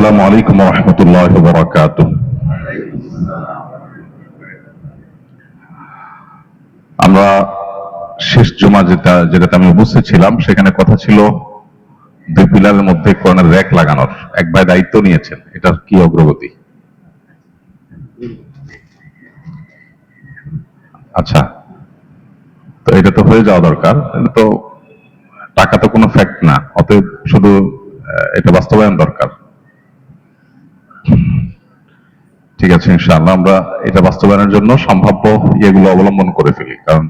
আসসালামু আলাইকুম ওয়া রাহমাতুল্লাহি ওয়া বারাকাতুহু। আমরা শেষ জুমা যেটাতে আমি উপস্থিত ছিলাম, সেখানে কথা ছিল দুই পিলারের মধ্যে কোরআনের র‍্যাক লাগানোর। এক ভাই দায়িত্ব নিয়েছেন, এটার কি অগ্রগতি? আচ্ছা, তো এটা তো হয়ে যাওয়া দরকার। এটা তো টাকা তো কোনো ফ্যাক্ট না, অতএব শুধু এটা বাস্তবায়ন দরকার। ঠিক আছে, ইনশাআল্লাহ আমরা এটা বাস্তবায়নের জন্য সম্ভাব্য ইয়েগুলো অবলম্বন করে ফেলি, কারণ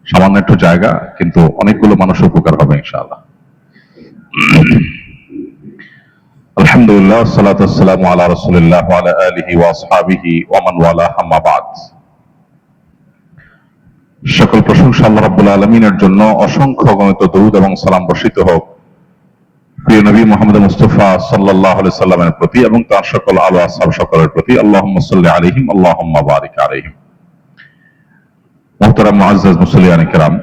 সামান্য একটু জায়গা কিন্তু অনেকগুলো মানুষের উপকার হবে ইনশাআল্লাহ। আলহামদুলিল্লাহ, আসসালাতু ওয়াসসালামু আলা রাসূলিল্লাহ ওয়া আলা আলিহি ওয়া আসহাবিহি ওয়া মান ওয়ালা, আম্মা বাদ। সকল প্রশংসা আল্লাহ রাব্বুল আলামিনের জন্য, অসংখ্য অগণিত দরুদ এবং সালাম বর্ষিত হোক প্রিয় নবী মুহাম্মদ মুস্তাফা সাল্লাল্লাহু আলাইহি সাল্লামের প্রতি এবং তার সকল আলো আসহাব সকলের প্রতি। আল্লাহুম্মা সাল্লি আলাইহিম আল্লাহুম্মা বারিক আলাইহিম। মুহতারাম মুআজ্জাজ মুসল্লিয়ান কিরাম,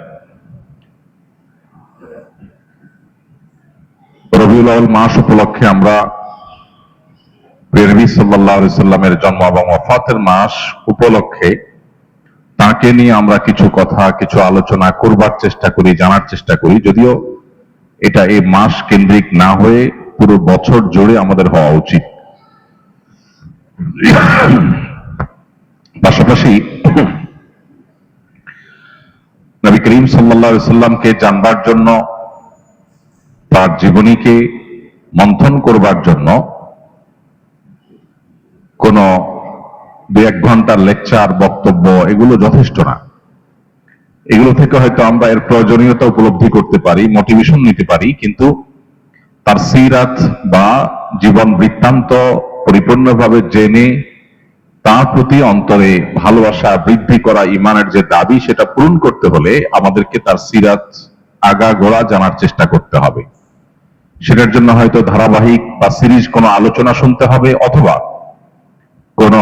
রবিউল আউয়াল মাস উপলক্ষে আমরা প্রিয় নবী সাল্লাল্লাহু আলাইহি সাল্লামের জন্ম এবং ওয়াফাতের মাস উপলক্ষে তাকে নিয়ে আমরা কিছু কথা, কিছু আলোচনা করবার চেষ্টা করি, জানার চেষ্টা করি, যদিও এটা এই মাস কেন্দ্রিক না হয়ে পুরো বছর জুড়ে আমাদের হওয়া উচিত। পাশাপাশি নবী করিম সাল্লাল্লাহু আলাইহি সাল্লামকে জানবার জন্য, তার জীবনীকে মন্থন করবার জন্য কোন 2-1 ঘন্টার লেকচার, বক্তব্য এগুলো যথেষ্ট না। এগুলো থেকে হয়তো আমরা এর প্রয়োজনীয়তা উপলব্ধি করতে পারি, মোটিভেশন নিতে পারি, কিন্তু তার সিরাত বা জীবন বৃত্তান্ত পরিপূর্ণভাবে জেনে তার প্রতি অন্তরে ভালোবাসা বৃদ্ধি করা, ইমানের যে দাবি সেটা পূরণ করতে হলে আমাদেরকে তার সিরাত আগাগোড়া জানার চেষ্টা করতে হবে। সেটার জন্য হয়তো ধারাবাহিক বা সিরিজ কোনো আলোচনা শুনতে হবে, অথবা কোন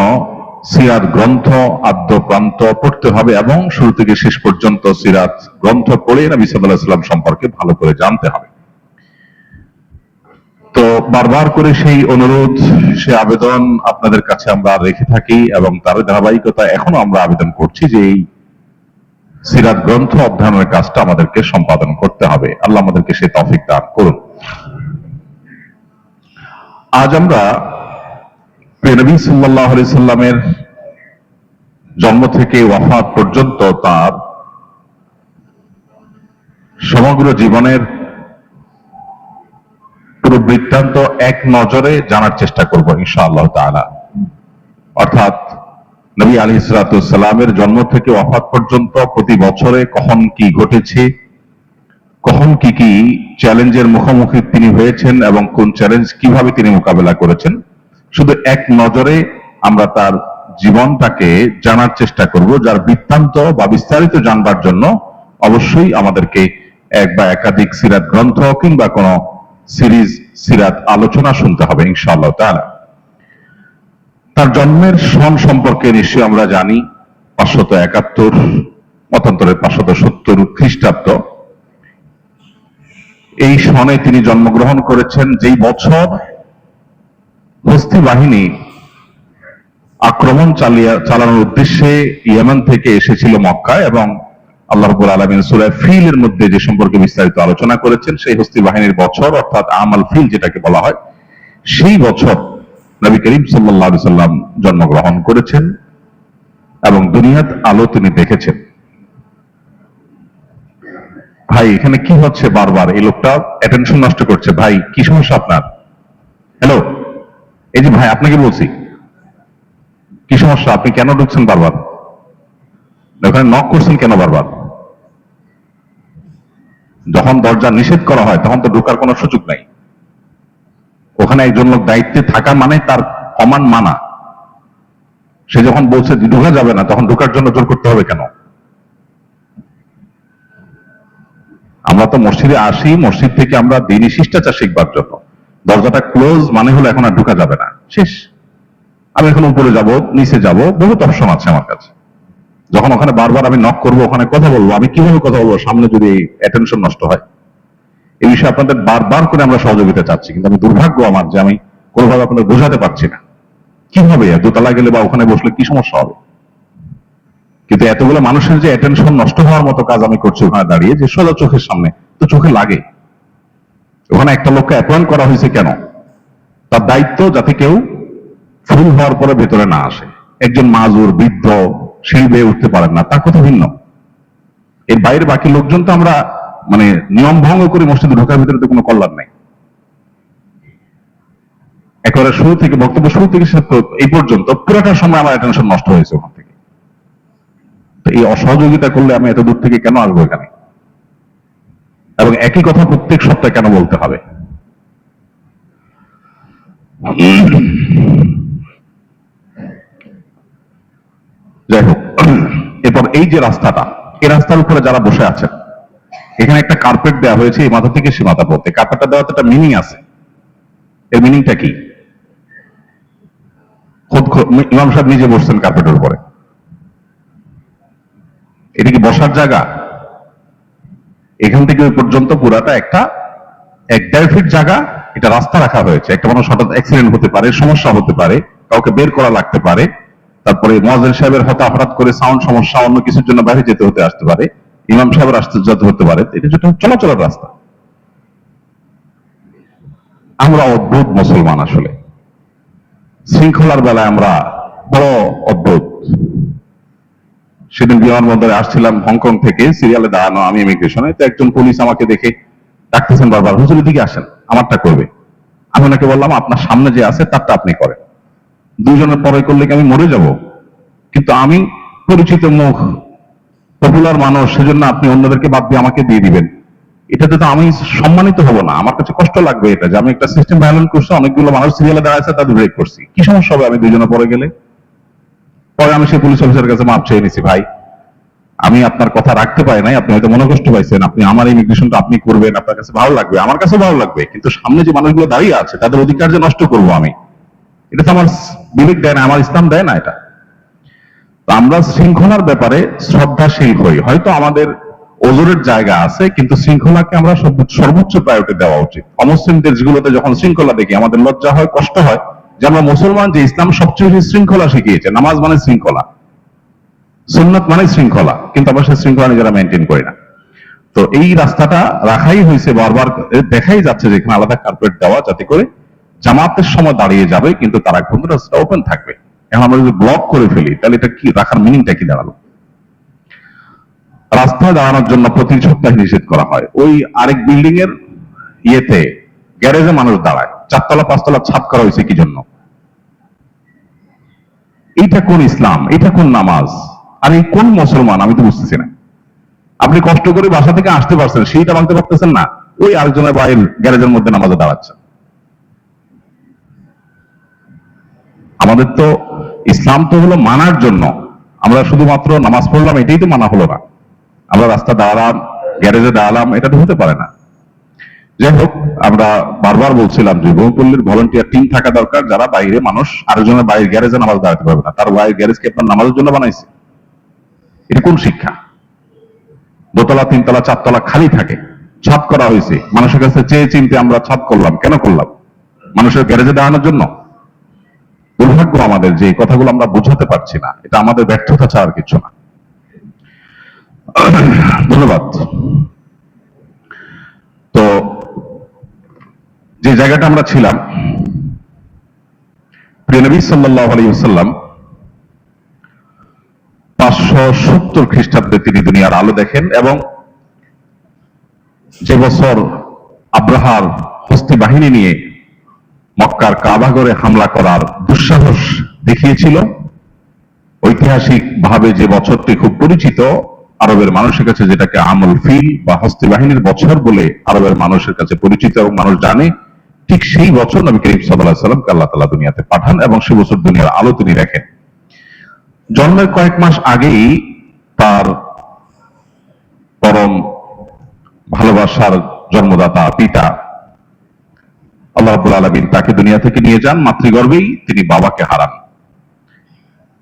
সিরাত গ্রন্থ আদ্য প্রান্ত পড়তে হবে এবং শুরু থেকে শেষ পর্যন্ত সিরাত গ্রন্থ পড়ে নবী সাল্লাল্লাহু আলাইহি সাল্লাম সম্পর্কে ভালো করে জানতে হবে। তো বারবার করে সেই অনুরোধ, সে আবেদন আপনাদের কাছে আমরা রেখে থাকি এবং তার ধারাবাহিকতা এখনো আমরা আবেদন করছি যে এই সিরাত গ্রন্থ অধ্যয়নের কাজটা আমাদেরকে সম্পাদন করতে হবে। আল্লাহ আমাদেরকে সেই তৌফিক দান করুন। আজ আমরা নবী সাল্লাল্লাহু আলাইহি সাল্লামের জন্ম থেকে ওয়াফাত পর্যন্ত তার সমগ্র জীবনের পুরো বৃত্তান্ত এক নজরে জানার চেষ্টা করব ইনশাআল্লাহ তাআলা। অর্থাৎ নবী আলাইহিস সালাতু ওয়াস সালামের জন্ম থেকে ওয়াফাত পর্যন্ত প্রতি বছরে কখন কি ঘটেছে, কখন কি কি চ্যালেঞ্জের মুখোমুখি তিনি হয়েছেন এবং কোন চ্যালেঞ্জ কিভাবে তিনি মোকাবেলা করেছেন, শুধু এক নজরে আমরা তার জীবনটাকে জানার চেষ্টা করব, যার বৃত্তান্ত বা বিস্তারিত জানবার জন্য অবশ্যই আমাদেরকে এক বা একাধিক সিরাত গ্রন্থ কিংবা কোন সিরিজ সিরাত আলোচনা শুনতে হবে ইনশাআল্লাহ তাআলা। তার জন্মের সন সম্পর্কে নিশ্চয়ই আমরা জানি, 571, মতান্তরে 570 খ্রিস্টাব্দ। এই সনে তিনি জন্মগ্রহণ করেছেন, যেই বছর হস্তি বাহিনী আক্রমণ চালানোর উদ্দেশ্যে ইয়েমেন থেকে এসেছিল মক্কায়, এবং আল্লাহ রাব্বুল আলামিন সূরা ফিলের মধ্যে যে সম্পর্কে বিস্তারিত আলোচনা করেছেন, সেই হস্তি বাহিনীর বছর অর্থাৎ আমাল ফিল যেটাকে বলা হয়, সেই বছর নবী করিম সাল্লাল্লাহু আলাইহি সাল্লাম জন্মগ্রহণ করেছেন এবং দুনিয়াত আলো তিনি দেখেছেন। ভাই এখানে কি হচ্ছে? বারবার এই লোকটা অ্যাটেনশন নষ্ট করছে। ভাই কি সমস্যা আপনার? হ্যালো, এই যে ভাই আপনাকে বলছি, কি সমস্যা? আপনি কেন ঢুকছেন বারবার? ওখানে নক করছেন কেন বারবার? যখন দরজা নিষেধ করা হয় তখন তো ঢোকার কোনো সুযোগ নাই। ওখানে একজন লোক দায়িত্বে থাকা মানে তার কমান্ড মানা। সে যখন বলছে ঢোকা যাবে না, তখন ঢোকার জন্য জোর করতে হবে কেন? আমরা তো মসজিদে আসি, মসজিদ থেকে আমরা দ্বীনি শিষ্টাচার শিখবার জন্য। দরজাটা ক্লোজ মানে হলো এখন আর ঢোকা যাবে না, শেষ। আমি এখন উপরে যাব, নিচে যাব, বহুত অপশন আছে আমার কাছে। যখন ওখানে বারবার আমি নক করবো, ওখানে কথা বলবো, আমি কিভাবে কথা বলবো সামনে যদি অ্যাটেনশন নষ্ট হয়? এই বিষয়ে আপনাদের বারবার করে আমরা সহযোগিতা চাচ্ছি, কিন্তু আমি দুর্ভাগ্য আমার যে আমি কোনোভাবে আপনাদের বোঝাতে পারছি না কিভাবে দোতলায় গেলে বা ওখানে বসলে কি সমস্যা হবে। কিন্তু এতগুলো মানুষের যে অ্যাটেনশন নষ্ট হওয়ার মতো কাজ আমি করছি ওখানে দাঁড়িয়ে, যে সোজা চোখের সামনে, তো চোখে লাগে। ওখানে একটা লোককে অ্যাপয়েন্ট করা হয়েছে কেন? তার দায়িত্ব যাতে কেউ ফুল হওয়ার পরে ভেতরে না আসে। একজন মাজুর বৃদ্ধ সিঁড়ি বেয়ে উঠতে পারেন না, তার কথা ভিন্ন। এর বাইরে বাকি লোকজন তো আমরা মানে নিয়ম ভঙ্গ করে মসজিদে ঢোকার ভিতরে তো কোনো কল্যাণ নাই। একেবারে শুরু থেকে বক্তব্য শুরু থেকে এই পর্যন্ত পুরোটার সময় আমার অ্যাটেনশন নষ্ট হয়েছে ওখান থেকে। তো এই অসহযোগিতা করলে আমি এত দূর থেকে কেন আসবো এখানে, এবং একই কথা প্রত্যেক সপ্তাহে কেন বলতে হবে? যাই হোক, এরপর এই যে রাস্তাটা, এই রাস্তার উপরে যারা বসে আছেন, এখানে একটা কার্পেট দেওয়া হয়েছে এই মাথা থেকে সে মাথা পড়তে। কার্পেটটা দেওয়াতে একটা মিনিং আছে। এর মিনিংটা কি? ইমাম সাহেব নিজে বসছেন কার্পেটের উপরে। এটা কি বসার জায়গা? এখান থেকে ওই পর্যন্ত পুরাটা একটা 1-1.5 ফিট জায়গা, এটা রাস্তা রাখা হয়েছে। একটা মানুষ হঠাৎ অ্যাক্সিডেন্ট হতে পারে, সমস্যা হতে পারে, কাউকে বের করা লাগতে পারে, তারপরে মুয়াজ্জিন সাহেবের হঠাৎ করে সাউন্ড সমস্যা, অন্য কিছুর জন্য বাইরে যেতে হতে আসতে পারে, ইমাম সাহেবের আসতে যেতে হতে পারে। এটা যেটা চলাচলের রাস্তা। আমরা অদ্ভুত মুসলমান আসলে, শৃঙ্খলার বেলায় আমরা বড় অদ্ভুত। সেদিন বিমানবন্দরে আসছিলাম হংকং থেকে, সিরিয়ালে দাঁড়ানো আমি ইমিগ্রেশনে, তো একজন পুলিশ আমাকে দেখে ডাকতেছেন বারবার, হুজুর দিকে আসেন, আমারটা করবে। আমি ওনাকে বললাম আপনার সামনে যে আছে তারটা আপনি করেন, দুইজনের পরে করলে কি আমি মরে যাব? কিন্তু আমি পরিচিত মুখ, পপুলার মানুষ, সেজন্য আপনি অন্যদেরকে বাদ দিয়ে আমাকে দিয়ে দিবেন, এটাতে তো আমি সম্মানিত হব না। আমার কাছে কষ্ট লাগবে এটা, যে আমি একটা সিস্টেম ভায়োলেট করছি, অনেকগুলো মানুষ সিরিয়ালে দাঁড়াচ্ছে, তাদের ব্রেক করছি, কি সমস্যা হবে আমি দুইজনে পরে গেলে? পরে আমি সেই পুলিশ অফিসারের কাছে মাপ চেয়ে নিছি, ভাই আমি আপনার কথা রাখতে পারি নাই, আপনি হয়তো মনে কষ্ট পাইছেন, আপনি আমার ইমিগ্রেশনটা আপনি করবেন, আপনার কাছে ভালো লাগবে, আমার কাছে ভালো লাগবে, কিন্তু সামনে যে মানুষগুলো দাঁড়িয়ে আছে তাদের অধিকার যে নষ্ট করবো আমি, এটা তো আমার বিবেক দেয় না, আমার ইসলাম দেয় না এটা। তো আমরা শৃঙ্খলার ব্যাপারে শ্রদ্ধাশীল হই, হয়তো আমাদের ওজোরের জায়গা আছে, কিন্তু শৃঙ্খলাকে আমরা সর্বোচ্চ প্রায়োরিটি দেওয়া উচিত। অমুসলিম দেশগুলোতে যখন শৃঙ্খলা দেখি আমাদের লজ্জা হয়, কষ্ট হয়, যে আমরা মুসলমান, যে ইসলাম সবচেয়ে বেশি শৃঙ্খলা শিখিয়েছে। নামাজ মানে শৃঙ্খলা, সুন্নাত মানে শৃঙ্খলা, কিন্তু আমরা সেই শৃঙ্খলা নিজেরা মেনটেন করি না। তো এই রাস্তাটা রাখাই হয়েছে, বারবার দেখাই যাচ্ছে যেখানে আলাদা কার্পেট দেওয়া, যাতে করে জামাতের সময় দাঁড়িয়ে যাবে, কিন্তু তার আগ পর্যন্ত রাস্তাটা ওপেন থাকবে। এখন আমরা যদি ব্লক করে ফেলি তাহলে এটা কি, রাখার মিনিংটা কি দাঁড়ালো? রাস্তায় দাঁড়ানোর জন্য প্রতি সপ্তাহে নিষেধ করা হয়। ওই আরেক বিল্ডিং এর ইয়েতে, গ্যারেজে মানুষ দাঁড়ায়, 4 তলা 5 তলা ছাদ করা হয়েছে কি জন্য? এইটা কোন ইসলাম? এটা কোন নামাজ? আর এই কোন মুসলমান? আমি তো বুঝতেছি না। আপনি কষ্ট করে বাসা থেকে আসতে পারছেন, সেইটা ভাঙতে পারতেছেন না, ওই আরেকজনের বাড়ির গ্যারেজের মধ্যে নামাজে দাঁড়াচ্ছেন। আমাদের তো ইসলাম তো হলো মানার জন্য, আমরা শুধুমাত্র নামাজ পড়লাম এটাই তো মানা হলো না। আমরা রাস্তা দাঁড়ালাম, গ্যারেজে দাঁড়ালাম, এটা তো হতে পারে না। যাই হোক, আমরা বারবার বলছিলাম যে বহুপল্লীর ভলান্টিয়ার টিম থাকা দরকার, যারা বাইরে মানুষ আরেকজনের বাইরের গ্যারেজে নামাজ দাঁড়াতে পারবে না, তার বাইরের গ্যারেজ কি আপনার নামাজের জন্য বানাইছে? এটা কোন শিক্ষা? 2 তলা 3 তলা 4 তলা খালি থাকে, ছাদ করা হয়েছে, মানুষের কাছে চেয়ে চিনতে আমরা ছাদ করলাম, কেন করলাম? মানুষের গ্যারেজে দাঁড়ানোর জন্য? দুর্ভাগ্য আমাদের যে এই কথাগুলো আমরা বোঝাতে পারছি না, এটা আমাদের ব্যর্থতা ছাড়া আর কিছু না। ধন্যবাদ। তো যে জায়গাটা আমরা ছিলাম, প্রিয় নবী সাল্লাল্লাহু আলাইহি ওয়াসাল্লাম 570 খ্রিস্টাব্দে তিনি দুনিয়ার আলো দেখেন, এবং যে বছর আব্রাহার হস্তি বাহিনী নিয়ে মক্কার কাবাগরে হামলা করার দুঃসাহস দেখিয়েছিল, ঐতিহাসিক ভাবে যে বছরটি খুব পরিচিত আরবের মানুষের কাছে, যেটাকে আমল ফিল বা হস্তি বাহিনীর বছর বলে আরবের মানুষের কাছে পরিচিত এবং মানুষ জানে, ঠিক সেই বছর নবী করিম সাল্লাল্লাহু আলাইহি ওয়াসাল্লামকে আল্লাহ তাআলা দুনিয়াতে পাঠান, এবং সে বছর দুনিয়ার আলো তিনি দেখেন। জন্মের কয়েক মাস আগেই তার পরম ভালোবাসার জন্মদাতা পিতা আল্লাহ রাব্বুল আলামিন তাকে দুনিয়া থেকে নিয়ে যান, মাতৃগর্ভেই তিনি বাবাকে হারান।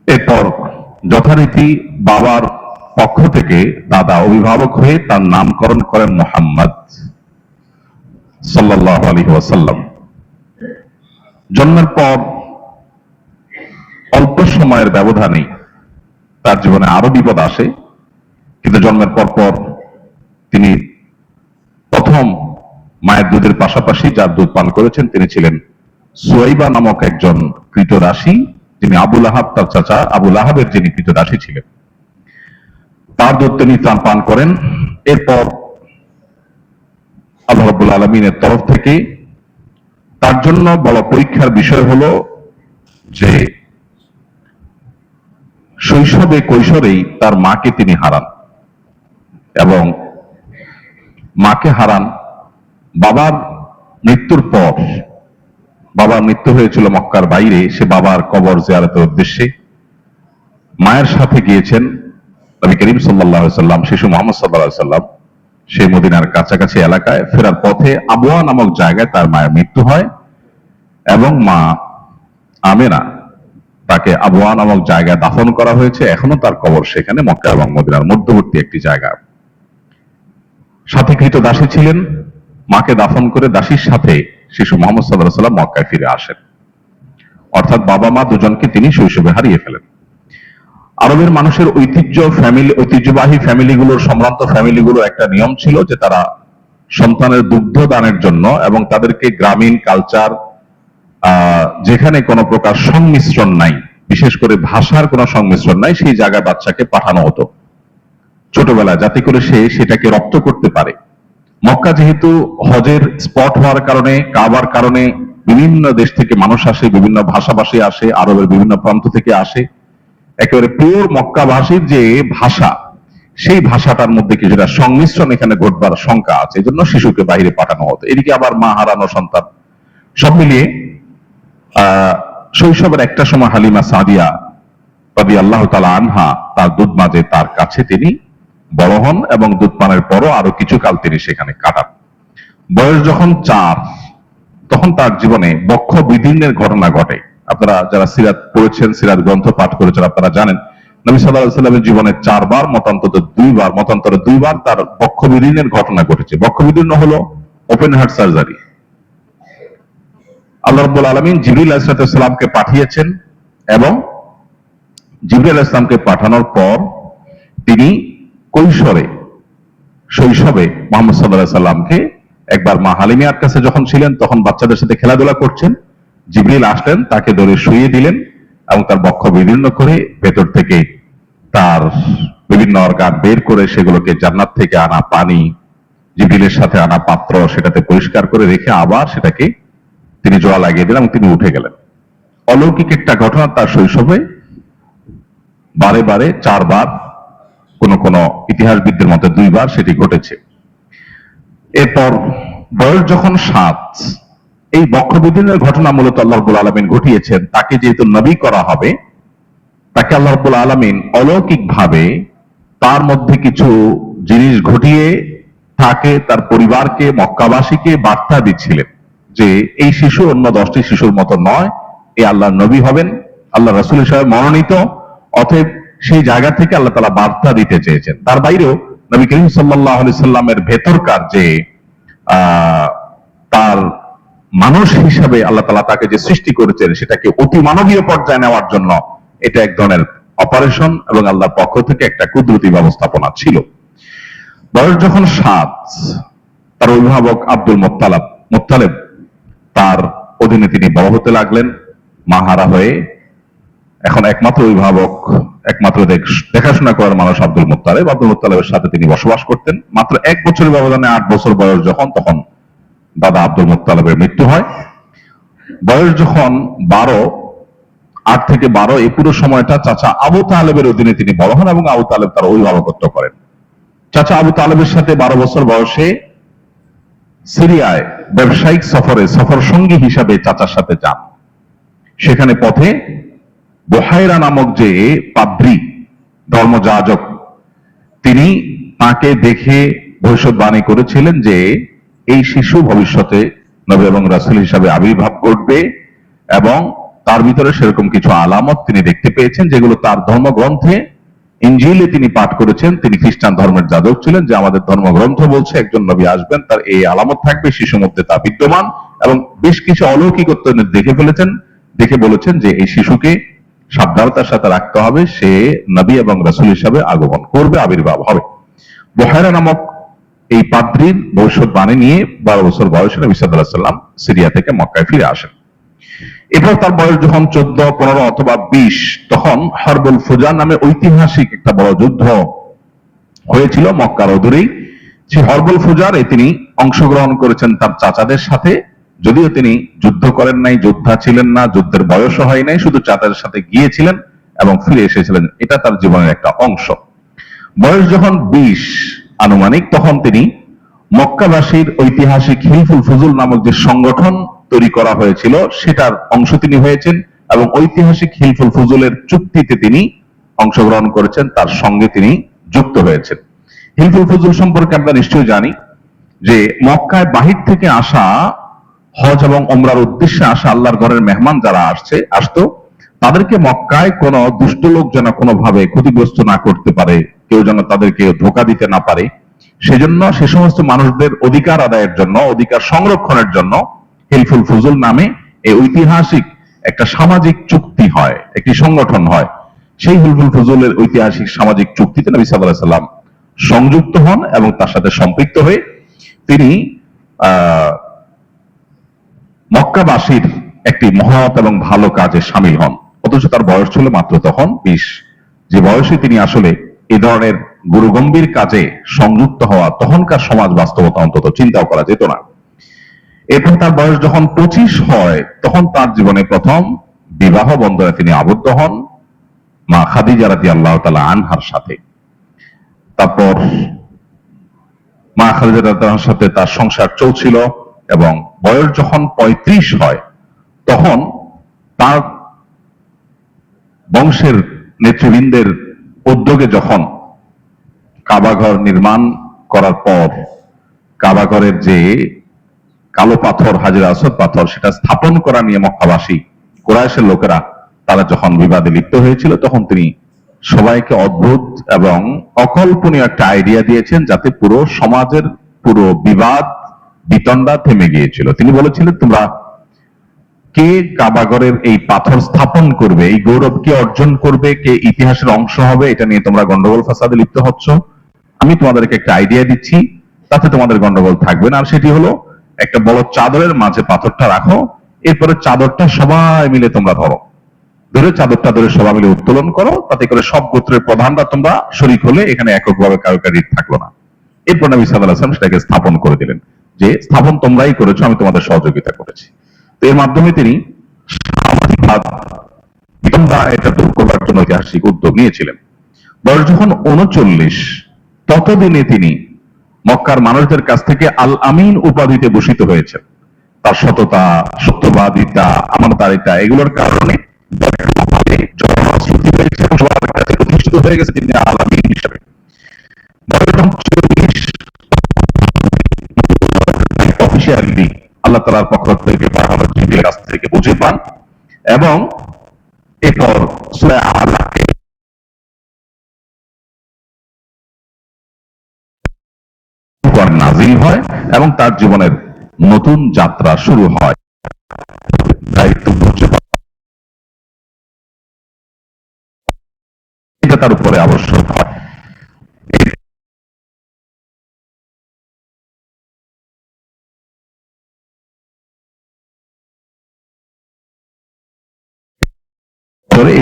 এরপর যথারীতি বাবার পক্ষ থেকে দাদা অভিভাবক হয়ে তার নামকরণ করেন মুহাম্মদ সাল্লাল্লাহু আলাইহি ওয়াসাল্লাম। জন্মের পর অল্প সময়ের ব্যবধানে তার জীবনে আরো বিপদ আসে, কিন্তু জন্মের পর তিনি প্রথম মায়ের দুধের পাশাপাশি যার দুধ পান করেছেন তিনি ছিলেন সুয়াইবা নামক একজন কৃতদাসী, যিনি আবুল আহাব তার চাচা আবুল আহাবের যিনি কৃতদাসী ছিলেন, তার দুধ তিনি পান করেন। এরপর আল্লাহ রাব্বুল আলামিনের তরফ থেকে তার জন্য বড় পরীক্ষার বিষয় হলো যে শৈশবে কৈশোরেই তার মাকে তিনি হারান, এবং মাকে হারান বাবার মৃত্যুর পর। বাবার মৃত্যু হয়েছিল মক্কার বাইরে, সে বাবার কবর জিয়ারতের উদ্দেশ্যে মায়ের সাথে গিয়েছেন নবী করিম সাল্লাল্লাহু আলাইহি সাল্লাম, শিশু মুহাম্মদ সাল্লাল্লাহু আলাইহি সাল্লাম। সেই মদিনার কাছাকাছি এলাকায় ফেরার পথে আবওয়া নামক জায়গায় তার মায়ের মৃত্যু হয়, এবং মা আমেনা তাকে আবওয়া নামক জায়গায় দাফন করা হয়েছে। এখনো তার কবর সেখানে, মক্কা এবং মদিনার মধ্যবর্তী একটি জায়গা। সাথে কৃত দাসী ছিলেন, মাকে দাফন করে দাসীর সাথে শিশু মুহাম্মদ সাল্লাল্লাহু আলাইহি সাল্লাম মক্কায় ফিরে আসেন। অর্থাৎ বাবা মা দুজনকে তিনি শৈশবে হারিয়ে ফেলেন। আরবের মানুষের ঐতিহ্যবাহী ফ্যামিলিগুলোর, সম্ভ্রান্ত ফ্যামিলিগুলোর একটা নিয়ম ছিল যে তারা সন্তানের দুগ্ধ দানের জন্য এবং তাদেরকে গ্রামীণ কালচার, যেখানে কোনো প্রকার সংমিশ্রণ নাই, বিশেষ করে ভাষার কোনো সংমিশ্রণ নাই, সেই জায়গায় বাচ্চাকে পাঠানো হতো ছোটবেলায়, যাতে করে সে সেটাকে রপ্ত করতে পারে। মক্কা যেহেতু হজের স্পট হওয়ার কারণে, কাবার কারণে বিভিন্ন দেশ থেকে মানুষ আসে, বিভিন্ন ভাষাভাষী আসে, আরবের বিভিন্ন প্রান্ত থেকে আসে, একেবারে পিওর মক্কাভাষীর যে ভাষা, সেই ভাষাটার মধ্যে কিছুটা সংমিশ্রণ এখানে ঘটবার শঙ্কা আছে, এই জন্য শিশুকে বাইরে পাঠানো হতো। এদিকে আবার মা হারানো সন্তান, সব মিলিয়ে শৈশবের একটা সময় হালিমা সাদিয়া রাদিয়াল্লাহু তাআলা আনহা তার দুধ মাঝে তার কাছে তিনি বড় হন, এবং দুধ পানের পরও আরো কিছুকাল তিনি সেখানে কাটান। বয়স যখন 4, তখন তার জীবনে বক্ষ বিদীর্ণের ঘটনা ঘটে। আপনারা যারা সিরাত পড়েছেন, সিরাত গ্রন্থ পাঠ করেছেন, আপনারা জানেন নবী সাল্লাল্লাহু আলাইহি সাল্লামের জীবনে 4 বার মতান্তরে 2 বার তার বক্ষ বিদীর্ণের ঘটনা ঘটেছে। বক্ষ বিদীর্ণ হলো ওপেন হার্ট সার্জারি। আল্লাহ রাব্বুল আলামিন জিবরিল আলাইহিস সালামকে পাঠিয়েছেন, এবং জিবরিল আলাইহিস সালামকে পাঠানোর পর তিনি শৈশবে মুহাম্মদ সাল্লাল্লাহু আলাইহি সাল্লামকে একবার মা হালিমার কাছে যখন ছিলেন, তখন বাচ্চাদের সাথে খেলাধুলা করছেন, জিবরিল আসলেন, তাকে ধরে শুইয়ে দিলেন এবং তার বক্ষ বিদীর্ণ করে ভেতর থেকে তার বিভিন্ন অর্গান বের করে সেগুলোকে জান্নাত থেকে আনা পানি, জিবরিলের সাথে আনা পাত্র, সেটাতে পরিষ্কার করে রেখে আবার সেটাকে তিনি জোড়া লাগিয়ে দিলেন এবং তিনি উঠে গেলেন। অলৌকিক একটা ঘটনা, তার শৈশবে বারে 4 বার, কোন ইতিহাসবিদদের মতে 2 বার সেটি ঘটেছে। এরপর বয়স যখন 7, এই বক্ষবিদীর্ণের ঘটনা মূলত আল্লাহ রাব্বুল আলামিন ঘটিয়েছেন। তাকে যেহেতু নবী করা হবে, তাকে আল্লাহ রাব্বুল আলামিন অলৌকিক ভাবে তার মধ্যে কিছু জিনিস ঘটিয়ে তাকে, তার পরিবারকে, মক্কাবাসীকে বার্তা দিচ্ছিলেন যে এই শিশু অন্য 10টি শিশুর মতো নয়, এই আল্লাহর নবী হবেন, আল্লাহ রাসূল হিসেবে মনোনীত। অতএব সেই জায়গা থেকে আল্লাহ তাআলা বার্তা দিতে চেয়েছেন। তার বাইরেও নবী করিম সাল্লাল্লাহু আলাইহি সাল্লামের ভেতরকার যে তার মানুষ হিসাবে আল্লাহ তাআলা তাকে যে সৃষ্টি করেছেন, সেটাকে অতি মানবীয় পর্যায়ে নেওয়ার জন্য এটা এক ধরনের অপারেশন এবং আল্লাহর পক্ষ থেকে একটা কুদরতি ব্যবস্থাপনা ছিল। বয়স যখন 7, তার অভিভাবক আব্দুল মুত্তালিব তার অধীনে তিনি বড় হতে লাগলেন, মাহারা হয়ে। এখন একমাত্র অভিভাবক, একমাত্র দেখাশোনা করার মানুষ আব্দুল মুত্তালিবের সাথে তিনি বসবাস করতেন। মাত্র 1 বছরের ব্যবধানে 8 বছর বয়স তখন দাদা আব্দুল মুত্তালিবের মৃত্যু হয়। বয়স যখন 8 থেকে 12, এই পুরো সময়টা চাচা আবু তালেবের অধীনে তিনি বড় হন এবং আবু তালেব তার অভিভাবকত্ব করেন। চাচা আবু তালেবের সাথে 12 বছর বয়সে সিরিয়ায় ব্যবসায়িক সফর সঙ্গী হিসাবে চাচার সাথে যান। সেখানে পথে বুহাইরা নামক যে পাদ্রী, ধর্মযাজক, তিনি তাকে দেখে ভবিষ্যৎবাণী করেছিলেন যে এই শিশু ভবিষ্যতে নবী এবং রাসূল হিসাবে আবির্ভাব ঘটবে, এবং তার ভিতরে সেরকম কিছু আলামত তিনি দেখতে পেয়েছেন যেগুলো তার ধর্মগ্রন্থে ইনজিলে তিনি পাঠ করেছেন। তিনি খ্রিস্টান ধর্মের যাজক ছিলেন, যে আমাদের ধর্মগ্রন্থ বলছে একজন নবী আসবেন, তার এই আলামত থাকবে, শিশুর মধ্যে তা বিদ্যমান, এবং বেশ কিছু অলৌকিকত্ব দেখে ফেলেছেন, দেখে বলেছেন যে এই শিশুকে সাবধানতার সাথে রাখতে হবে, সে নবী এবং রাসূল হিসাবে আগমন করবে, আবির্ভাব হবে। বুহায়রা নামক এই পাদ্রীর ভবিষ্যৎবাণী নিয়ে 12 বছর বয়সে নবী সাল্লাল্লাহু আলাইহি ওয়াসাল্লাম সিরিয়া থেকে মক্কায় ফিরে আসেন। এরপর তার বয়স যখন 14, 15 অথবা 20, তখন হরবুল ফুজার নামে ঐতিহাসিক একটা বড় যুদ্ধ হয়েছিল মক্কার অদূরেই। সেই হরবুল ফুজারে তিনি অংশগ্রহণ করেছেন তার চাচাদের সাথে, যদিও তিনি যুদ্ধ করেন নাই, যোদ্ধা ছিলেন না, যুদ্ধের বয়সও হয় নাই, শুধু চাচাদের সাথে গিয়েছিলেন এবং ফিরে এসেছিলেন, এটা তার জীবনের একটা অংশ। বয়স যখন 20 আনুমানিক, তখন তিনি মক্কাবাসীর ঐতিহাসিক হিলফুল ফুজুল নামক যে সংগঠন তৈরি করা হয়েছিল সেটার অংশ তিনি হয়েছেন এবং ঐতিহাসিক হিলফুল ফুজুলের চুক্তিতে তিনি অংশগ্রহণ করেছেন, তার সঙ্গে তিনি যুক্ত হয়েছেন। হিলফুল ফুজুল সম্পর্কে আমরা নিশ্চয়ই জানি যে মক্কায় বাহির থেকে আসা, হজ এবং ওমরার উদ্দেশ্যে আসা আল্লাহর ঘরের মেহমান যারা আসতো, তাদেরকে মক্কায় কোনো দুষ্ট লোক যেন কোনোভাবে ক্ষতিগ্রস্ত না করতে পারে, কেউ যেন তাদেরকে ধোঁকা দিতে না পারে, সেজন্য সে সমস্ত মানুষদের অধিকার আদায়ের জন্য, অধিকার সংরক্ষণের জন্য হিলফুল ফুজুল নামে এই ঐতিহাসিক একটা সামাজিক চুক্তি হয়, একটি সংগঠন হয়। সেই হিলফুল ফুজুলের ঐতিহাসিক সামাজিক চুক্তিতে নবী সাল্লাল্লাহু আলাইহি ওয়াসাল্লাম সংযুক্ত হন এবং তার সাথে সম্পৃক্ত হয়ে তিনি মক্কাবাসীর একটি মহৎ এবং ভালো কাজে সামিল হন। অথচ তার বয়স ছিল মাত্র তখন 20। যে বয়সে তিনি আসলে এই ধরনের গুরুগম্ভীর কাজে সংযুক্ত হওয়া, তখনকার সমাজ বাস্তবতা অন্তত চিন্তাও করা যেত না। এরপর তার বয়স যখন 25 হয়, তখন তার জীবনে প্রথম বিবাহ বন্ধনে তিনি আবদ্ধ হন মা খাদিজা রাদিয়াল্লাহু তাআলা আনহার সাথে। তারপর মা খাদিজা রাদিয়াল্লাহু আনহার সাথে তার সংসার চলছিল এবং বয়স যখন 35 হয়, তখন তার বংশের নেতৃবৃন্দের উদ্যোগে যখন কাবাঘর নির্মাণ করার পর কাবাঘরের যে কালো পাথর, হাজরে আসওয়াদ পাথর, সেটা স্থাপন করা নিয়ে মক্কাবাসী কুরাইশের লোকেরা তারা যখন বিবাদে লিপ্ত হয়েছিল, তখন তিনি সবাইকে অদ্ভুত এবং অকল্পনীয় একটা আইডিয়া দিয়েছেন, যাতে পুরো সমাজের পুরো বিবাদ বিতণ্ডা থেমে গিয়েছিল। তিনি বলেছিলেন, তোমরা কে কাবাঘরের এই পাথর স্থাপন করবে, এই গৌরব কে অর্জন করবে, কে ইতিহাসের অংশ হবে, এটা নিয়ে তোমরা গন্ডগোল ফাসাদে লিপ্ত হচ্ছ। আমি তোমাদেরকে একটা আইডিয়া দিচ্ছি, তাতে তোমাদের গন্ডগোল থাকবে না। আর সেটি হলো, একটা বড় চাদরের মাঝে পাথরটা রাখো, এরপরে চাদরটা সবাই মিলে তোমরা ধরে চাদরটা ধরে সবাই মিলে উত্তোলন করো, তাতে করে সব গোত্রের প্রধানরা তোমরা শরীক হলে এখানে এককভাবে কারো রিট থাকলো না। এরপর নবী সাল্লাল্লাহু আলাইহি ওয়াসাল্লাম সেটাকে স্থাপন করে দিলেন, যে স্থাপন তোমরাই করেছো, আমি তোমাদের সহযোগিতা করেছি। তো এর মাধ্যমে তিনি সামাজিক বিতণ্ডা এটা দূর করার জন্য ঐতিহাসিক উদ্যোগ নিয়েছিলেন। বয়স যখন 39, ততদিনে তিনি মক্কার মানুষদের কাছ থেকে আল আমিন উপাধিতে ভূষিত হয়েছেন। তার সততা, সত্যবাদিতা, আমানতারিতা, এগুলোর কারণে প্রতিষ্ঠিত হয়ে গেছে তিনি আল আমিন হিসেবে। অফিসিয়ালি আল্লাহ তাআলার পক্ষ থেকে পাঠানো জিবরিলের কাছ থেকে বুঝে পান এবং এরপর সূরা আলাকে নাজিল হয় এবং তার জীবনের নতুন যাত্রা শুরু হয়। দায়িত্ব বুঝে পান, এটা তার উপরে আবশ্যক হয়।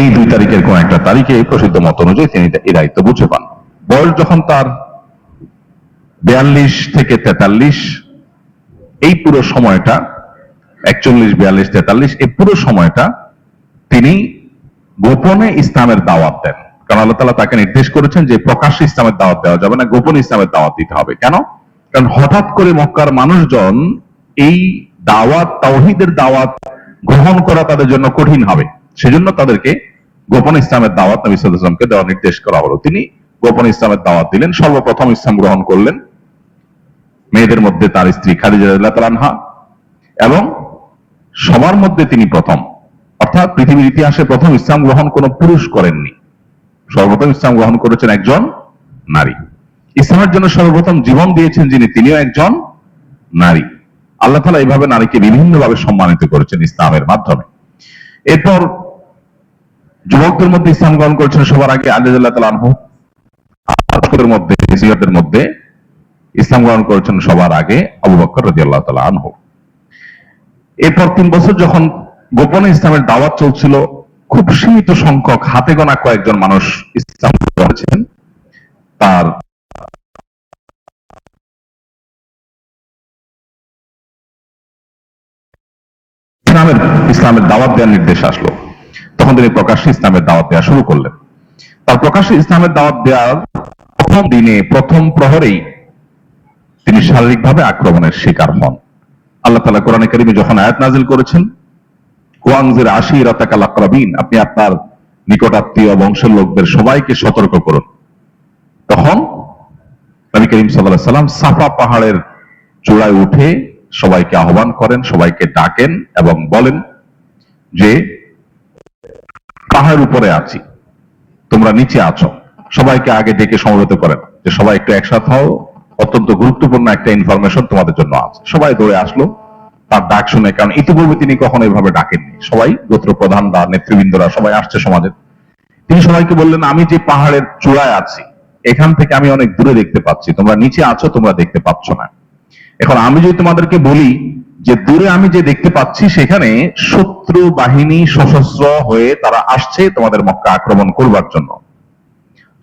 এই 2 তারিখের কোন একটা তারিখে প্রসিদ্ধ মত অনুযায়ী তিনি এই দায়িত্ব বুঝে পান। বয়স যখন তার 42 থেকে 43, এই পুরো সময়টা 41, 42, 43, এই পুরো সময়টা তিনি গোপনে ইসলামের দাওয়াত দেন। কারণ আল্লাহ তাআলা তাকে নির্দেশ করেছেন যে প্রকাশ্যে ইসলামের দাওয়াত দেওয়া যাবে না, গোপনে ইসলামের দাওয়াত দিতে হবে। কেন? কারণ হঠাৎ করে মক্কার মানুষজন এই দাওয়াত, তাওহীদের দাওয়াত গ্রহণ করা তাদের জন্য কঠিন হবে, সেজন্য তাদেরকে গোপনে ইসলামের দাওয়াত নবী সাল্লাল্লাহু আলাইহি ওয়াসাল্লামকে দেওয়ার নির্দেশ করা হলো। তিনি গোপনে ইসলামের দাওয়াত দিলেন। সর্বপ্রথম ইসলাম গ্রহণ করলেন মেয়েদের মধ্যে তার স্ত্রী খাদিজা রাদিয়াল্লাহু তাআলা আনহা, এবং সবার মধ্যে তিনি প্রথম, অর্থাৎ পৃথিবীর ইতিহাসে প্রথম ইসলাম গ্রহণ কোন পুরুষ করেননি। সর্বপ্রথম ইসলাম গ্রহণ করেছেন একজন নারী। ইসলামের জন্য সর্বপ্রথম জীবন দিয়েছেন যিনি, তিনিও একজন নারী। আল্লাহ তাআলা এইভাবে নারীকে বিভিন্নভাবে সম্মানিত করেছেন ইসলামের মাধ্যমে। এরপর যুবকদের মধ্যে ইসলাম গ্রহণ করেছেন সবার আগে আলী রাদিয়াল্লাহু তাআলা আনহু। সিনিয়রদের মধ্যে ইসলাম গ্রহণ করেছেন সবার আগে আবু বকর রাদিয়াল্লাহু তাআলা আনহু। এরপর 3 বছর যখন গোপনে ইসলামের দাওয়াত চলছিল, খুব সীমিত সংখ্যক হাতে গোনা কয়েকজন মানুষ ইসলাম গ্রহণ করেছেন। তার ইসলামের দাওয়াত দেওয়ার নির্দেশ আসলো, তখন তিনি প্রকাশ্যে ইসলামের দাওয়াত দেওয়া শুরু করলেন। তার প্রকাশ্যে ইসলামের দাওয়াত দেওয়ার প্রথম দিনে, প্রথম প্রহরেই তিনি শারীরিকভাবে আক্রমণের শিকার হন। আল্লাহ তাআলা কোরআনে কারিমে যখন আয়াত নাযিল করেছেন, ওয়ানজির আশিরাতাকাল আকরাবিন, আপনি আপনার নিকট আত্মীয় বংশের লোকদের সবাইকে সতর্ক করুন, তখন নবী করিম সাল্লাল্লাহু আলাইহি সাল্লাম সাফা পাহাড়ের চূড়ায় উঠে সবাইকে আহ্বান করেন, সবাইকে ডাকেন এবং বলেন যে পাহাড়ের উপরে আছি, তোমরা নিচে আছো। সবাইকে আগে ডেকে সমবেত করেন যে সবাই একটু একসাথে হও, অত্যন্ত গুরুত্বপূর্ণ একটা ইনফরমেশন তোমাদের জন্য আছে। সবাই দৌড়ে আসলো তার ডাক শুনে, কারণ ইতিপূর্বে তিনি কখনো এভাবে ডাকেননি। সবাই গোত্র প্রধানরা, নেতৃবৃন্দরা সবাই আসছে সমাজের। তিনি সবাইকে বললেন, আমি যে পাহাড়ের চূড়ায় আছি এখান থেকে আমি অনেক দূরে দেখতে পাচ্ছি, তোমরা নিচে আছো, তোমরা দেখতে পাচ্ছ না। এখন আমি যদি তোমাদেরকে বলি যে দূরে আমি যে দেখতে পাচ্ছি সেখানে শত্রু বাহিনী সশস্ত্র হয়ে তারা আসছে তোমাদের মক্কা আক্রমণ করবার জন্য,